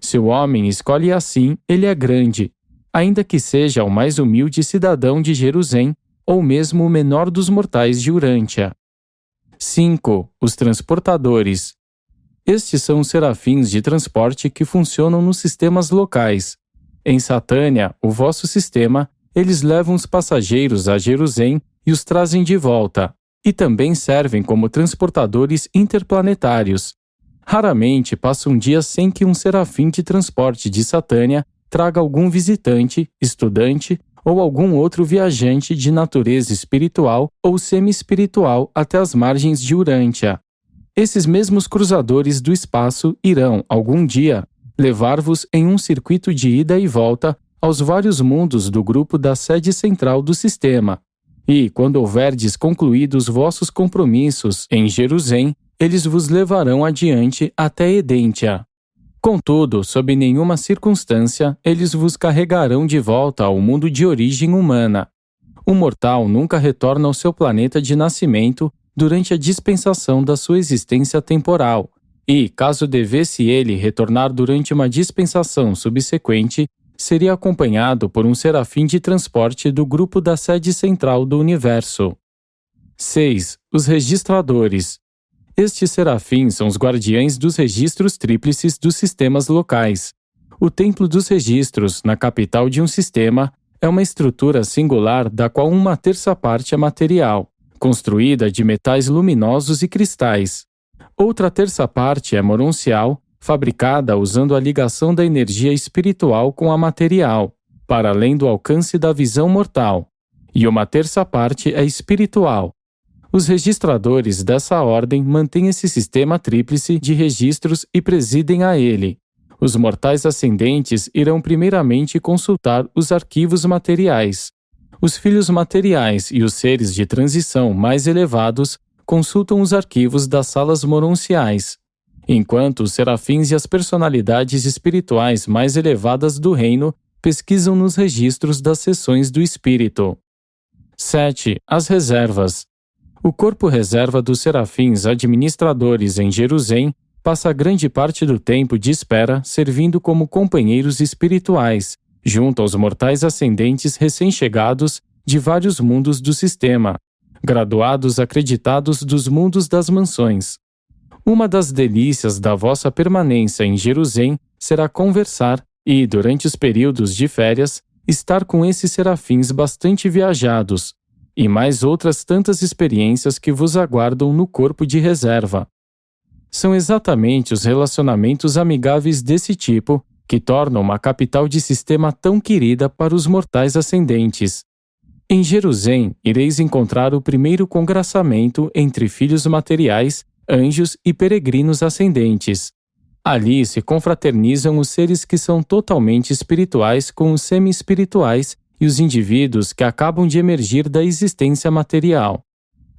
Se o homem escolhe assim, ele é grande, ainda que seja o mais humilde cidadão de Jerusalém, ou mesmo o menor dos mortais de Urântia. 5. Os transportadores. Estes são os serafins de transporte que funcionam nos sistemas locais. Em Satânia, o vosso sistema, eles levam os passageiros a Jerusalém e os trazem de volta, e também servem como transportadores interplanetários. Raramente passa um dia sem que um serafim de transporte de Satânia traga algum visitante, estudante ou algum outro viajante de natureza espiritual ou semi-espiritual até as margens de Urântia. Esses mesmos cruzadores do espaço irão, algum dia, levar-vos em um circuito de ida e volta aos vários mundos do grupo da sede central do sistema. E, quando houverdes concluído os vossos compromissos em Jerusalém, eles vos levarão adiante até Edêntia. Contudo, sob nenhuma circunstância, eles vos carregarão de volta ao mundo de origem humana. O mortal nunca retorna ao seu planeta de nascimento durante a dispensação da sua existência temporal, e, caso devesse ele retornar durante uma dispensação subsequente, seria acompanhado por um serafim de transporte do grupo da sede central do universo. 6. Os registradores. Estes serafins são os guardiães dos registros tríplices dos sistemas locais. O templo dos registros, na capital de um sistema, é uma estrutura singular da qual uma terça parte é material, construída de metais luminosos e cristais. Outra terça parte é moroncial, fabricada usando a ligação da energia espiritual com a material, para além do alcance da visão mortal. E uma terça parte é espiritual. Os registradores dessa ordem mantêm esse sistema tríplice de registros e presidem a ele. Os mortais ascendentes irão primeiramente consultar os arquivos materiais. Os filhos materiais e os seres de transição mais elevados consultam os arquivos das salas moronciais, enquanto os serafins e as personalidades espirituais mais elevadas do reino pesquisam nos registros das sessões do espírito. 7. As reservas. O corpo reserva dos serafins administradores em Jerusalém passa grande parte do tempo de espera servindo como companheiros espirituais, junto aos mortais ascendentes recém-chegados de vários mundos do sistema, graduados acreditados dos mundos das mansões. Uma das delícias da vossa permanência em Jerusalém será conversar e, durante os períodos de férias, estar com esses serafins bastante viajados, e mais outras tantas experiências que vos aguardam no corpo de reserva. São exatamente os relacionamentos amigáveis desse tipo que tornam uma capital de sistema tão querida para os mortais ascendentes. Em Jerusalém, ireis encontrar o primeiro congraçamento entre filhos materiais, anjos e peregrinos ascendentes. Ali se confraternizam os seres que são totalmente espirituais com os semi-espirituais e os indivíduos que acabam de emergir da existência material.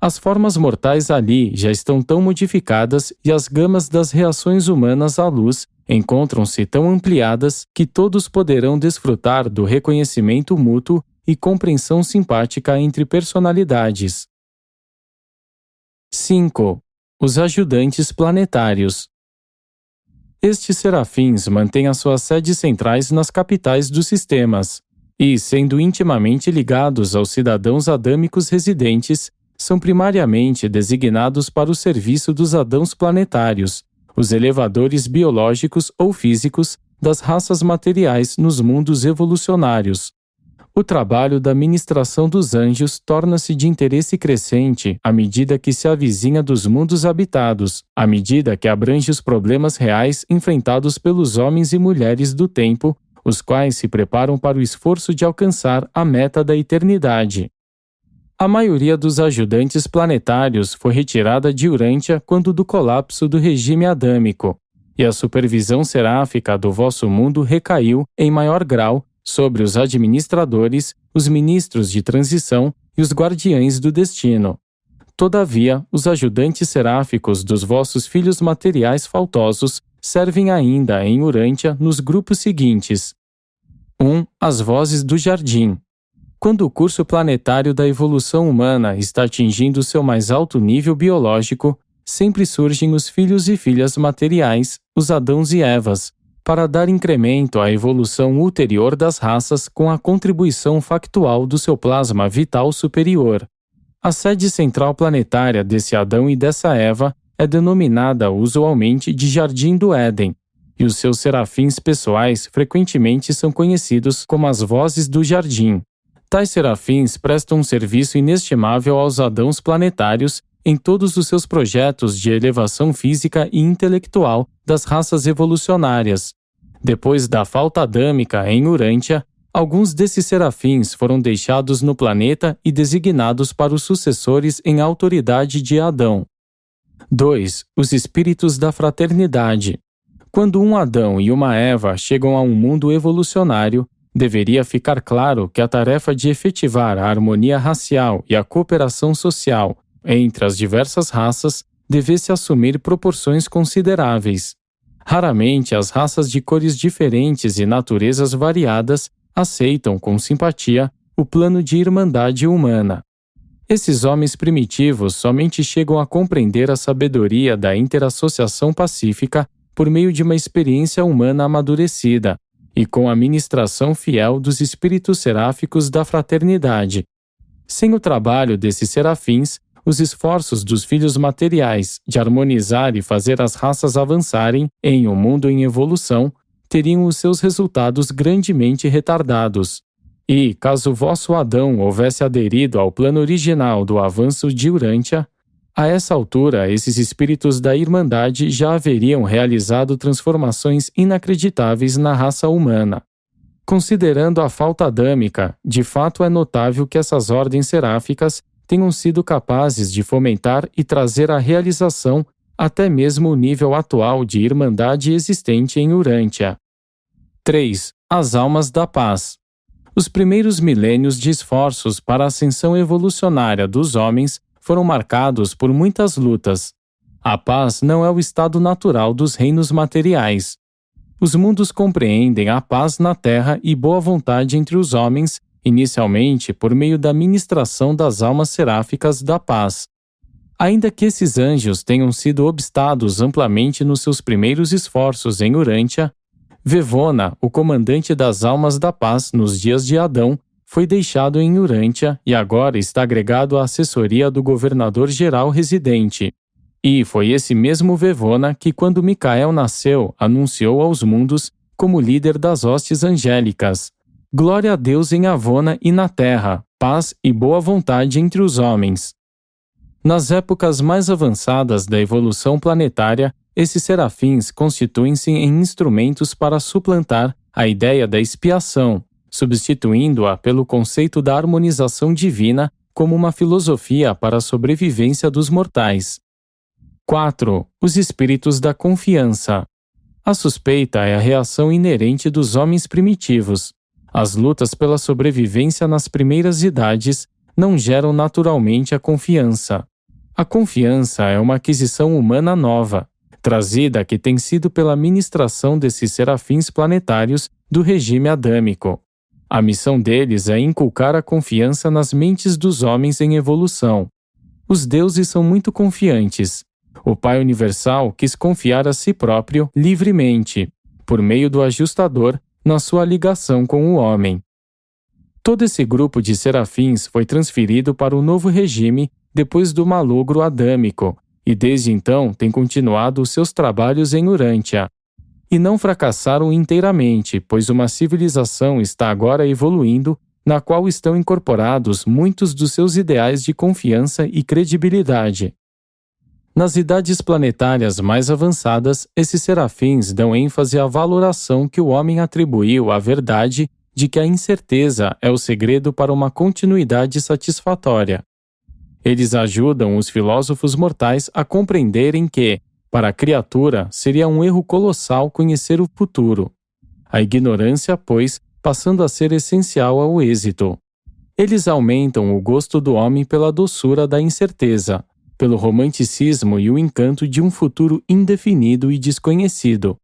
As formas mortais ali já estão tão modificadas e as gamas das reações humanas à luz encontram-se tão ampliadas que todos poderão desfrutar do reconhecimento mútuo e compreensão simpática entre personalidades. 5. Os ajudantes planetários. Estes serafins mantêm as suas sedes centrais nas capitais dos sistemas e, sendo intimamente ligados aos cidadãos adâmicos residentes, são primariamente designados para o serviço dos adãos planetários, os elevadores biológicos ou físicos das raças materiais nos mundos evolucionários. O trabalho da ministração dos anjos torna-se de interesse crescente à medida que se avizinha dos mundos habitados, à medida que abrange os problemas reais enfrentados pelos homens e mulheres do tempo, os quais se preparam para o esforço de alcançar a meta da eternidade. A maioria dos ajudantes planetários foi retirada de Urântia quando do colapso do regime adâmico, e a supervisão seráfica do vosso mundo recaiu, em maior grau, sobre os administradores, os ministros de transição e os guardiães do destino. Todavia, os ajudantes seráficos dos vossos filhos materiais faltosos servem ainda em Urântia nos grupos seguintes. 1. As vozes do jardim. Quando o curso planetário da evolução humana está atingindo seu mais alto nível biológico, sempre surgem os filhos e filhas materiais, os Adãos e Evas, para dar incremento à evolução ulterior das raças com a contribuição factual do seu plasma vital superior. A sede central planetária desse Adão e dessa Eva é denominada usualmente de Jardim do Éden, e os seus serafins pessoais frequentemente são conhecidos como as vozes do jardim. Tais serafins prestam um serviço inestimável aos Adãos planetários em todos os seus projetos de elevação física e intelectual das raças evolucionárias. Depois da falta adâmica em Urântia, alguns desses serafins foram deixados no planeta e designados para os sucessores em autoridade de Adão. 2. Os espíritos da fraternidade. Quando um Adão e uma Eva chegam a um mundo evolucionário, deveria ficar claro que a tarefa de efetivar a harmonia racial e a cooperação social entre as diversas raças devesse assumir proporções consideráveis. Raramente as raças de cores diferentes e naturezas variadas aceitam com simpatia o plano de irmandade humana. Esses homens primitivos somente chegam a compreender a sabedoria da interassociação pacífica por meio de uma experiência humana amadurecida e com a ministração fiel dos espíritos seráficos da fraternidade. Sem o trabalho desses serafins, os esforços dos filhos materiais de harmonizar e fazer as raças avançarem em um mundo em evolução teriam os seus resultados grandemente retardados. E, caso vosso Adão houvesse aderido ao plano original do avanço de Urântia, a essa altura esses espíritos da Irmandade já haveriam realizado transformações inacreditáveis na raça humana. Considerando a falta adâmica, de fato é notável que essas ordens seráficas tenham sido capazes de fomentar e trazer à realização até mesmo o nível atual de irmandade existente em Urântia. 3. As almas da paz. Os primeiros milênios de esforços para a ascensão evolucionária dos homens foram marcados por muitas lutas. A paz não é o estado natural dos reinos materiais. Os mundos compreendem a paz na terra e boa vontade entre os homens, inicialmente por meio da ministração das almas seráficas da paz. Ainda que esses anjos tenham sido obstados amplamente nos seus primeiros esforços em Urântia, Vevona, o comandante das almas da paz nos dias de Adão, foi deixado em Urântia e agora está agregado à assessoria do governador-geral residente. E foi esse mesmo Vevona que, quando Micael nasceu, anunciou aos mundos como líder das hostes angélicas: glória a Deus em Avona e na terra, paz e boa vontade entre os homens. Nas épocas mais avançadas da evolução planetária, esses serafins constituem-se em instrumentos para suplantar a ideia da expiação, substituindo-a pelo conceito da harmonização divina como uma filosofia para a sobrevivência dos mortais. 4. Os espíritos da confiança. A suspeita é a reação inerente dos homens primitivos. As lutas pela sobrevivência nas primeiras idades não geram naturalmente a confiança. A confiança é uma aquisição humana nova, trazida que tem sido pela ministração desses serafins planetários do regime adâmico. A missão deles é inculcar a confiança nas mentes dos homens em evolução. Os deuses são muito confiantes. O Pai Universal quis confiar a si próprio livremente, por meio do ajustador, na sua ligação com o homem. Todo esse grupo de serafins foi transferido para o novo regime depois do malogro adâmico, e desde então tem continuado os seus trabalhos em Urântia. E não fracassaram inteiramente, pois uma civilização está agora evoluindo, na qual estão incorporados muitos dos seus ideais de confiança e credibilidade. Nas idades planetárias mais avançadas, esses serafins dão ênfase à valoração que o homem atribuiu à verdade de que a incerteza é o segredo para uma continuidade satisfatória. Eles ajudam os filósofos mortais a compreenderem que, para a criatura, seria um erro colossal conhecer o futuro. A ignorância, pois, passando a ser essencial ao êxito. Eles aumentam o gosto do homem pela doçura da incerteza, pelo romanticismo e o encanto de um futuro indefinido e desconhecido.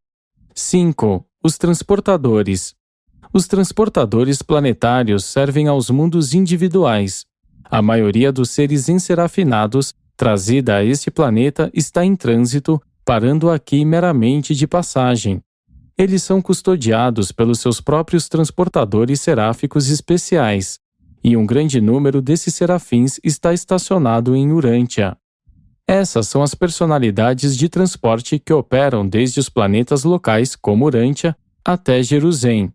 5. Os transportadores. Os transportadores planetários servem aos mundos individuais. A maioria dos seres enserafinados, trazida a este planeta, está em trânsito, parando aqui meramente de passagem. Eles são custodiados pelos seus próprios transportadores seráficos especiais, e um grande número desses serafins está estacionado em Urântia. Essas são as personalidades de transporte que operam desde os planetas locais, como Urântia, até Jerusalém.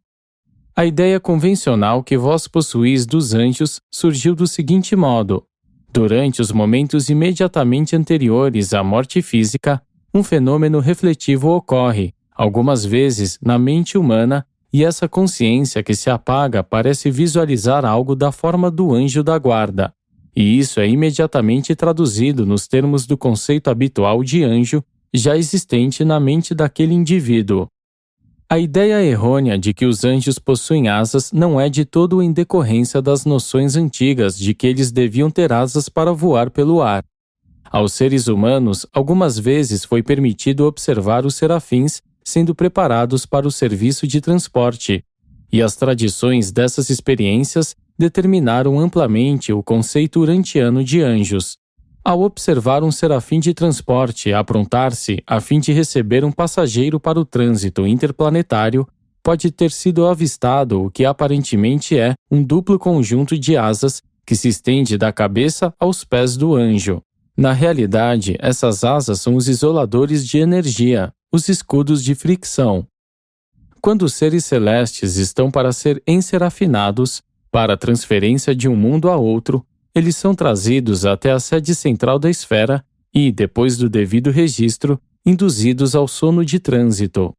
A ideia convencional que vós possuís dos anjos surgiu do seguinte modo: durante os momentos imediatamente anteriores à morte física, um fenômeno refletivo ocorre, algumas vezes, na mente humana, e essa consciência que se apaga parece visualizar algo da forma do anjo da guarda. E isso é imediatamente traduzido nos termos do conceito habitual de anjo, já existente na mente daquele indivíduo. A ideia errônea de que os anjos possuem asas não é de todo em decorrência das noções antigas de que eles deviam ter asas para voar pelo ar. Aos seres humanos, algumas vezes foi permitido observar os serafins sendo preparados para o serviço de transporte, e as tradições dessas experiências determinaram amplamente o conceito urantiano de anjos. Ao observar um serafim de transporte aprontar-se a fim de receber um passageiro para o trânsito interplanetário, pode ter sido avistado o que aparentemente é um duplo conjunto de asas que se estende da cabeça aos pés do anjo. Na realidade, essas asas são os isoladores de energia, os escudos de fricção. Quando os seres celestes estão para ser enserafinados, para a transferência de um mundo a outro, eles são trazidos até a sede central da esfera e, depois do devido registro, induzidos ao sono de trânsito.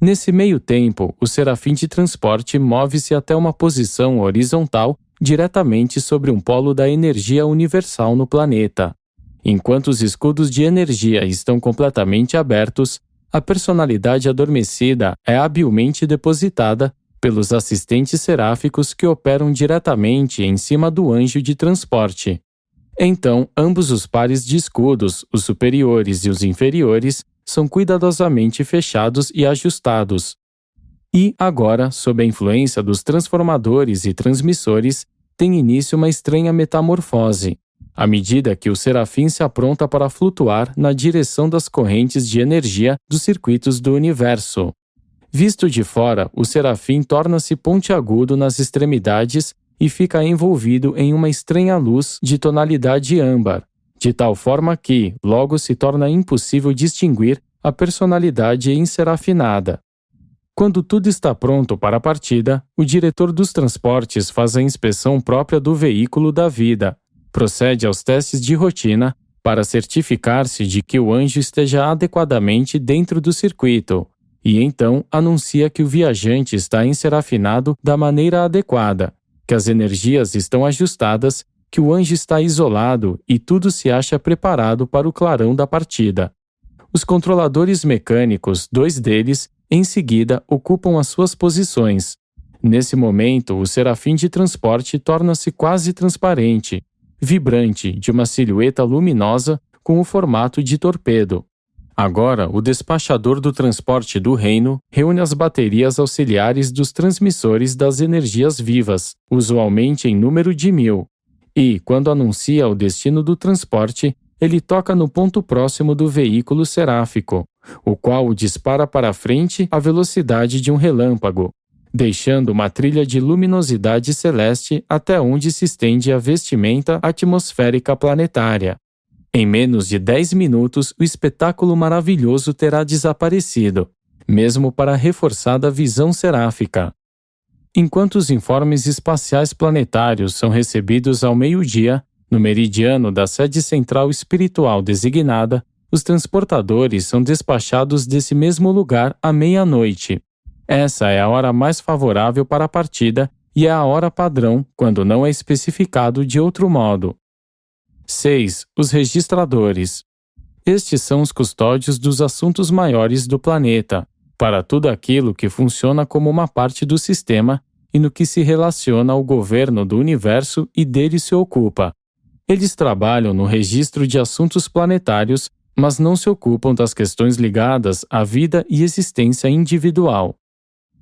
Nesse meio tempo, o serafim de transporte move-se até uma posição horizontal diretamente sobre um polo da energia universal no planeta. Enquanto os escudos de energia estão completamente abertos, a personalidade adormecida é habilmente depositada pelos assistentes seráficos que operam diretamente em cima do anjo de transporte. Então, ambos os pares de escudos, os superiores e os inferiores, são cuidadosamente fechados e ajustados. E, agora, sob a influência dos transformadores e transmissores, tem início uma estranha metamorfose, à medida que o serafim se apronta para flutuar na direção das correntes de energia dos circuitos do universo. Visto de fora, o serafim torna-se pontiagudo nas extremidades e fica envolvido em uma estranha luz de tonalidade âmbar, de tal forma que, logo se torna impossível distinguir a personalidade enserafinada. Quando tudo está pronto para a partida, o diretor dos transportes faz a inspeção própria do veículo da vida, procede aos testes de rotina para certificar-se de que o anjo esteja adequadamente dentro do circuito, e então anuncia que o viajante está enserafinado da maneira adequada, que as energias estão ajustadas, que o anjo está isolado e tudo se acha preparado para o clarão da partida. Os controladores mecânicos, 2 deles, em seguida, ocupam as suas posições. Nesse momento, o serafim de transporte torna-se quase transparente, vibrante, de uma silhueta luminosa com o formato de torpedo. Agora, o despachador do transporte do reino reúne as baterias auxiliares dos transmissores das energias vivas, usualmente em número de 1000, e, quando anuncia o destino do transporte, ele toca no ponto próximo do veículo seráfico, o qual o dispara para frente à velocidade de um relâmpago, deixando uma trilha de luminosidade celeste até onde se estende a vestimenta atmosférica planetária. Em menos de 10 minutos, o espetáculo maravilhoso terá desaparecido, mesmo para a reforçada visão seráfica. Enquanto os informes espaciais planetários são recebidos ao meio-dia, no meridiano da sede central espiritual designada, os transportadores são despachados desse mesmo lugar à meia-noite. Essa é a hora mais favorável para a partida e é a hora padrão quando não é especificado de outro modo. 6. Os registradores. Estes são os custódios dos assuntos maiores do planeta, para tudo aquilo que funciona como uma parte do sistema e no que se relaciona ao governo do universo e dele se ocupa. Eles trabalham no registro de assuntos planetários, mas não se ocupam das questões ligadas à vida e existência individual.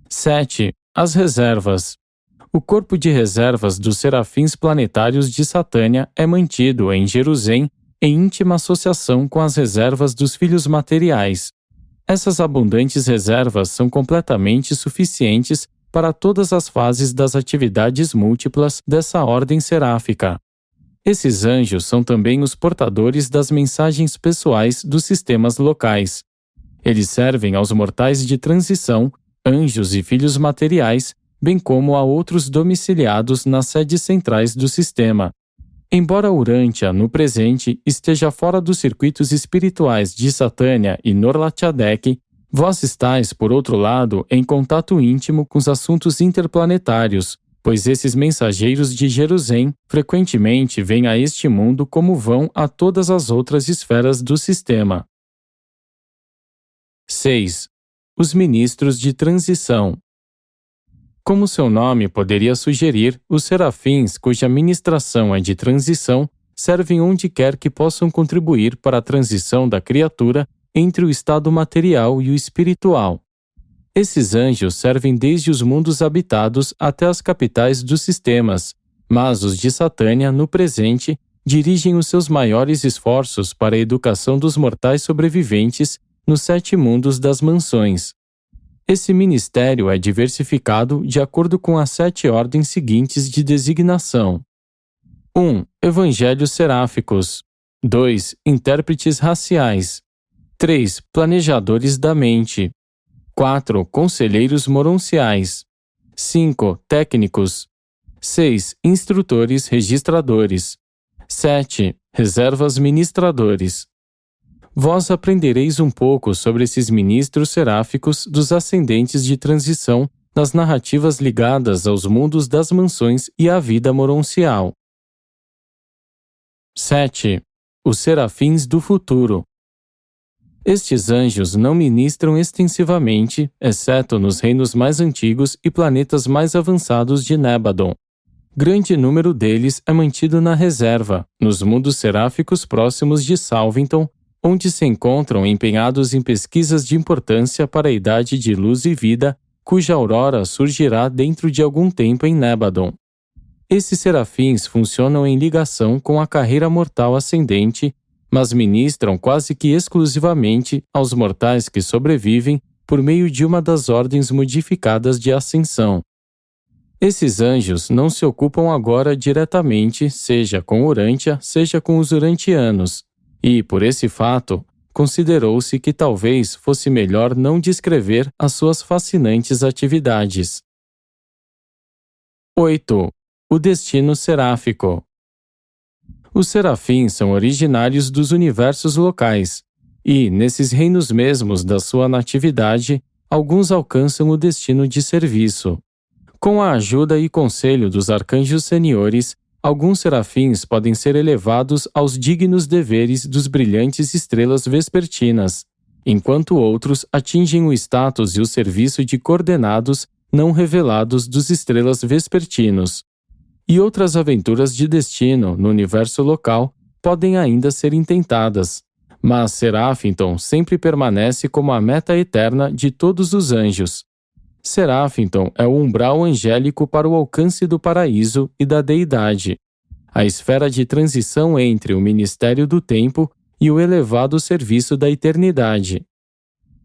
7. As reservas. O corpo de reservas dos serafins planetários de Satânia é mantido em Jerusalém em íntima associação com as reservas dos filhos materiais. Essas abundantes reservas são completamente suficientes para todas as fases das atividades múltiplas dessa ordem seráfica. Esses anjos são também os portadores das mensagens pessoais dos sistemas locais. Eles servem aos mortais de transição, anjos e filhos materiais, bem como a outros domiciliados nas sedes centrais do sistema. Embora Urântia, no presente, esteja fora dos circuitos espirituais de Satânia e Norlatchadek, vós estáis, por outro lado, em contato íntimo com os assuntos interplanetários, pois esses mensageiros de Jerusalém frequentemente vêm a este mundo como vão a todas as outras esferas do sistema. 6. Os ministros de transição. Como seu nome poderia sugerir, os serafins, cuja ministração é de transição, servem onde quer que possam contribuir para a transição da criatura entre o estado material e o espiritual. Esses anjos servem desde os mundos habitados até as capitais dos sistemas, mas os de Satânia, no presente, dirigem os seus maiores esforços para a educação dos mortais sobreviventes nos 7 mundos das mansões. Esse ministério é diversificado de acordo com as 7 ordens seguintes de designação. 1. Evangelhos seráficos. 2. Intérpretes raciais. 3. Planejadores da mente. 4. Conselheiros moronciais. 5. Técnicos. 6. Instrutores registradores. 7. Reservas ministradores. Vós aprendereis um pouco sobre esses ministros seráficos dos ascendentes de transição nas narrativas ligadas aos mundos das mansões e à vida moroncial. 7. os serafins do futuro. Estes anjos não ministram extensivamente, exceto nos reinos mais antigos e planetas mais avançados de Nébadon. Grande número deles é mantido na reserva, nos mundos seráficos próximos de Salvington, onde se encontram empenhados em pesquisas de importância para a idade de luz e vida, cuja aurora surgirá dentro de algum tempo em Nébadon. Esses serafins funcionam em ligação com a carreira mortal ascendente, mas ministram quase que exclusivamente aos mortais que sobrevivem por meio de uma das ordens modificadas de ascensão. Esses anjos não se ocupam agora diretamente, seja com Urântia, seja com os urantianos, e, por esse fato, considerou-se que talvez fosse melhor não descrever as suas fascinantes atividades. 8. O destino seráfico. Os serafins são originários dos universos locais, e, nesses reinos mesmos da sua natividade, alguns alcançam o destino de serviço. Com a ajuda e conselho dos arcanjos seniores, alguns serafins podem ser elevados aos dignos deveres dos brilhantes estrelas vespertinas, enquanto outros atingem o status e o serviço de coordenados não revelados dos estrelas vespertinos. E outras aventuras de destino no universo local podem ainda ser intentadas, mas Serafinton sempre permanece como a meta eterna de todos os anjos. Serafinton é o umbral angélico para o alcance do paraíso e da deidade, a esfera de transição entre o ministério do tempo e o elevado serviço da eternidade.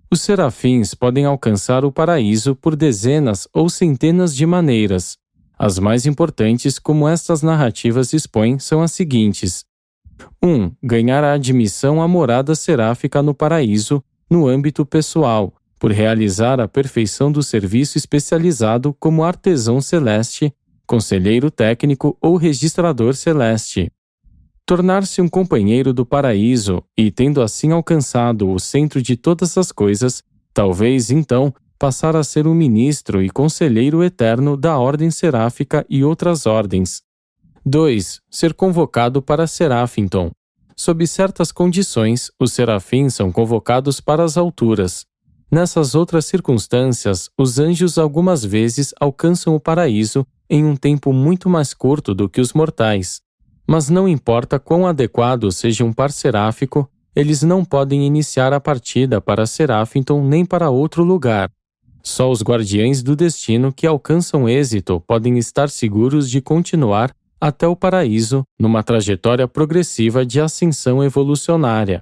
Os serafins podem alcançar o paraíso por dezenas ou centenas de maneiras. As mais importantes, como estas narrativas expõem, são as seguintes. 1. Ganhar a admissão à morada seráfica no paraíso, no âmbito pessoal, por realizar a perfeição do serviço especializado como artesão celeste, conselheiro técnico ou registrador celeste. Tornar-se um companheiro do paraíso e, tendo assim alcançado o centro de todas as coisas, talvez, então, passar a ser um ministro e conselheiro eterno da ordem seráfica e outras ordens. 2. Ser convocado para Serafinton. Sob certas condições, os serafins são convocados para as alturas. Nessas outras circunstâncias, os anjos algumas vezes alcançam o paraíso em um tempo muito mais curto do que os mortais. Mas não importa quão adequado seja um par seráfico, eles não podem iniciar a partida para Serafinton nem para outro lugar. Só os guardiães do destino que alcançam êxito podem estar seguros de continuar até o paraíso numa trajetória progressiva de ascensão evolucionária.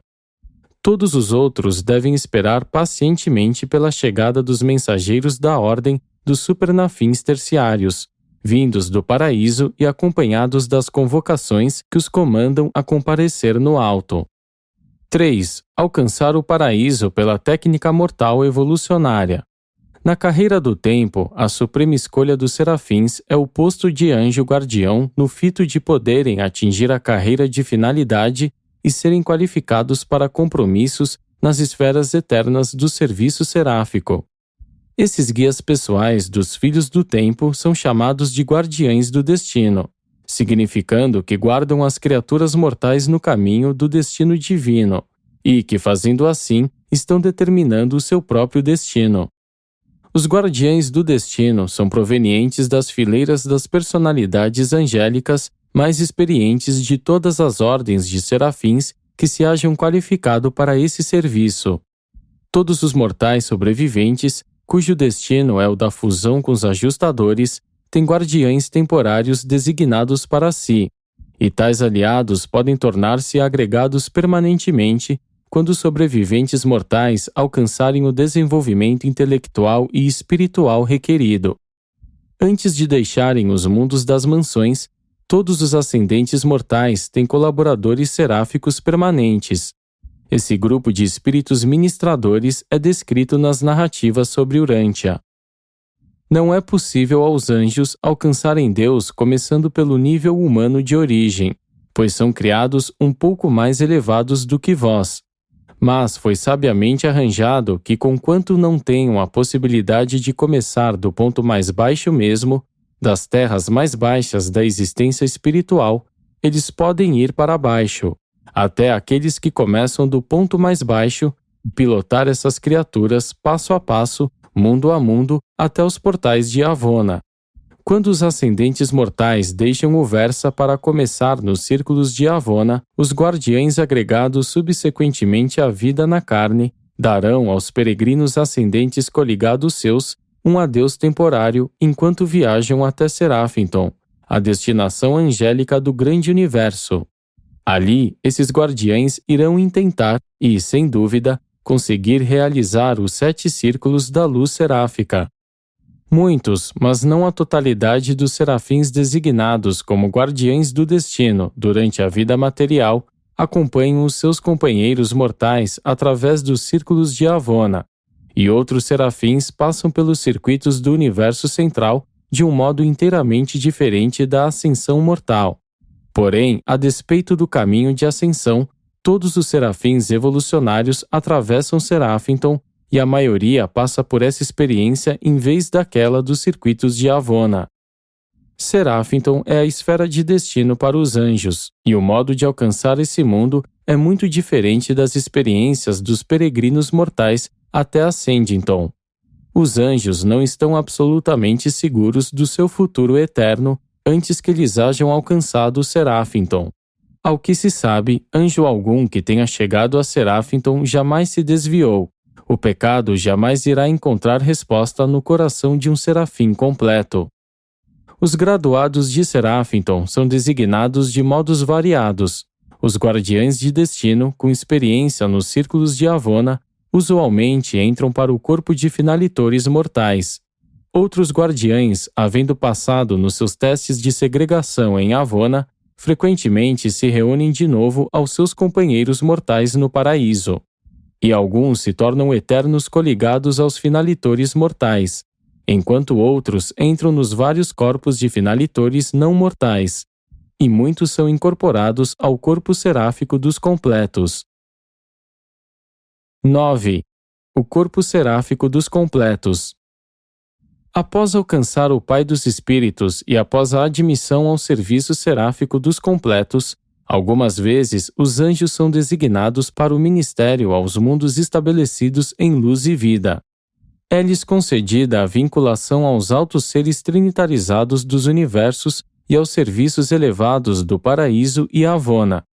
Todos os outros devem esperar pacientemente pela chegada dos mensageiros da ordem dos supernafins terciários, vindos do paraíso e acompanhados das convocações que os comandam a comparecer no alto. 3. Alcançar o paraíso pela técnica mortal evolucionária. Na carreira do tempo, a suprema escolha dos serafins é o posto de anjo guardião no fito de poderem atingir a carreira de finalidade e serem qualificados para compromissos nas esferas eternas do serviço seráfico. Esses guias pessoais dos filhos do tempo são chamados de guardiães do destino, significando que guardam as criaturas mortais no caminho do destino divino e que, fazendo assim, estão determinando o seu próprio destino. Os guardiães do destino são provenientes das fileiras das personalidades angélicas mais experientes de todas as ordens de serafins que se hajam qualificado para esse serviço. Todos os mortais sobreviventes, cujo destino é o da fusão com os ajustadores, têm guardiães temporários designados para si, e tais aliados podem tornar-se agregados permanentemente quando os sobreviventes mortais alcançarem o desenvolvimento intelectual e espiritual requerido. Antes de deixarem os mundos das mansões, todos os ascendentes mortais têm colaboradores seráficos permanentes. Esse grupo de espíritos ministradores é descrito nas narrativas sobre Urântia. Não é possível aos anjos alcançarem Deus começando pelo nível humano de origem, pois são criados um pouco mais elevados do que vós. Mas foi sabiamente arranjado que, conquanto não tenham a possibilidade de começar do ponto mais baixo mesmo, das terras mais baixas da existência espiritual, eles podem ir para baixo, até aqueles que começam do ponto mais baixo, pilotar essas criaturas passo a passo, mundo a mundo, até os portais de Avona. Quando os ascendentes mortais deixam o Versa para começar nos círculos de Avona, os guardiães agregados subsequentemente à vida na carne darão aos peregrinos ascendentes coligados seus um adeus temporário enquanto viajam até Seraphinton, a destinação angélica do grande universo. Ali, esses guardiães irão intentar e, sem dúvida, conseguir realizar os 7 círculos da luz seráfica. Muitos, mas não a totalidade dos serafins designados como guardiães do destino durante a vida material, acompanham os seus companheiros mortais através dos círculos de Avona, e outros serafins passam pelos circuitos do universo central de um modo inteiramente diferente da ascensão mortal. Porém, a despeito do caminho de ascensão, todos os serafins evolucionários atravessam Seraphinton e a maioria passa por essa experiência em vez daquela dos circuitos de Avona. Seraphinton é a esfera de destino para os anjos, e o modo de alcançar esse mundo é muito diferente das experiências dos peregrinos mortais até Ascendington. Os anjos não estão absolutamente seguros do seu futuro eterno antes que eles hajam alcançado Seraphinton. Ao que se sabe, anjo algum que tenha chegado a Seraphinton jamais se desviou. O pecado jamais irá encontrar resposta no coração de um serafim completo. Os graduados de Seraphinton são designados de modos variados. Os guardiães de destino, com experiência nos círculos de Avona, usualmente entram para o corpo de finalitores mortais. Outros guardiães, havendo passado nos seus testes de segregação em Avona, frequentemente se reúnem de novo aos seus companheiros mortais no paraíso. E alguns se tornam eternos coligados aos finalitores mortais, enquanto outros entram nos vários corpos de finalitores não mortais, e muitos são incorporados ao corpo seráfico dos completos. 9. O corpo seráfico dos completos. Após alcançar o Pai dos Espíritos e após a admissão ao serviço seráfico dos completos, algumas vezes os anjos são designados para o ministério aos mundos estabelecidos em luz e vida. É-lhes concedida a vinculação aos altos seres trinitarizados dos universos e aos serviços elevados do paraíso e Avona.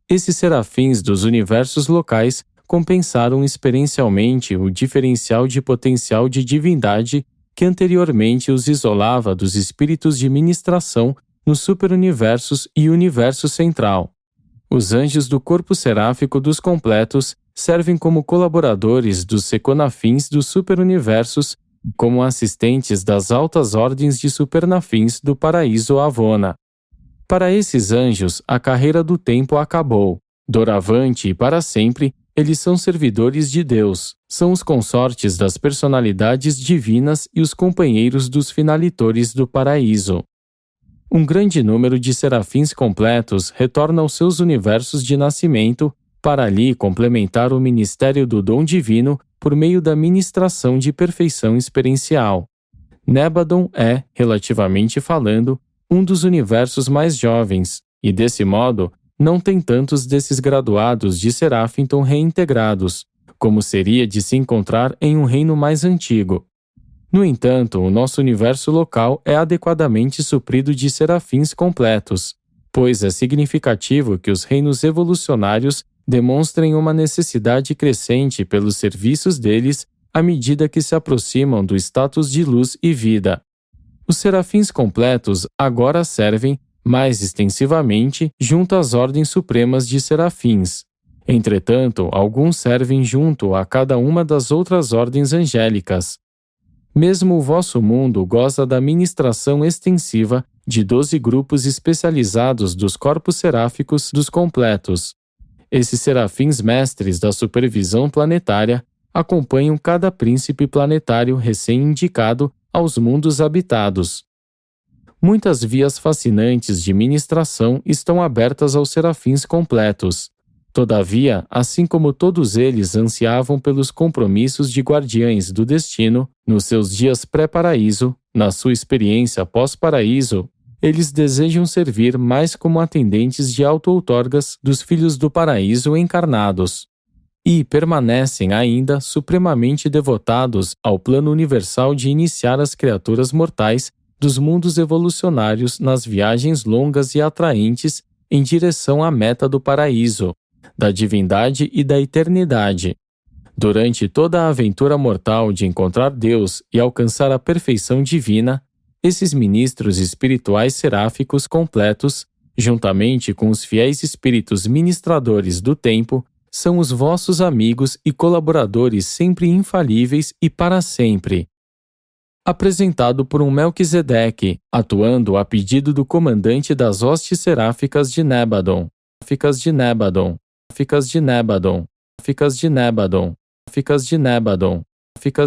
Esses serafins dos universos locais compensaram experiencialmente o diferencial de potencial de divindade que anteriormente os isolava dos espíritos de ministração nos superuniversos e universo central. Os anjos do corpo seráfico dos completos servem como colaboradores dos seconafins dos superuniversos, como assistentes das altas ordens de supernafins do paraíso Avona. Para esses anjos, a carreira do tempo acabou. Doravante e para sempre, eles são servidores de Deus, são os consortes das personalidades divinas e os companheiros dos finalitores do paraíso. Um grande número de serafins completos retorna aos seus universos de nascimento para ali complementar o ministério do dom divino por meio da ministração de perfeição experiencial. Nébadon é, relativamente falando, um dos universos mais jovens, e desse modo, não tem tantos desses graduados de Seraphinton reintegrados, como seria de se encontrar em um reino mais antigo. No entanto, o nosso universo local é adequadamente suprido de serafins completos, pois é significativo que os reinos evolucionários demonstrem uma necessidade crescente pelos serviços deles à medida que se aproximam do status de luz e vida. Os serafins completos agora servem, mais extensivamente, junto às ordens supremas de serafins. Entretanto, alguns servem junto a cada uma das outras ordens angélicas. Mesmo o vosso mundo goza da ministração extensiva de 12 grupos especializados dos corpos seráficos dos completos. Esses serafins mestres da supervisão planetária acompanham cada príncipe planetário recém-indicado aos mundos habitados. Muitas vias fascinantes de ministração estão abertas aos serafins completos. Todavia, assim como todos eles ansiavam pelos compromissos de guardiães do destino, nos seus dias pré-paraíso, na sua experiência pós-paraíso, Eles desejam servir mais como atendentes de auto-outorgas dos filhos do paraíso encarnados. E permanecem ainda supremamente devotados ao plano universal de iniciar as criaturas mortais dos mundos evolucionários nas viagens longas e atraentes em direção à meta do paraíso, da divindade e da eternidade. Durante toda a aventura mortal de encontrar Deus e alcançar a perfeição divina, esses ministros espirituais seráficos completos, juntamente com os fiéis espíritos ministradores do tempo, são os vossos amigos e colaboradores sempre infalíveis e para sempre. Apresentado por um Melquisedeque, atuando a pedido do comandante das hostes seráficas de Nebadon. Ficas de Nebadon. Ficas de Nebadon. Ficas de Nebadon. Ficas de Nebadon. Ficas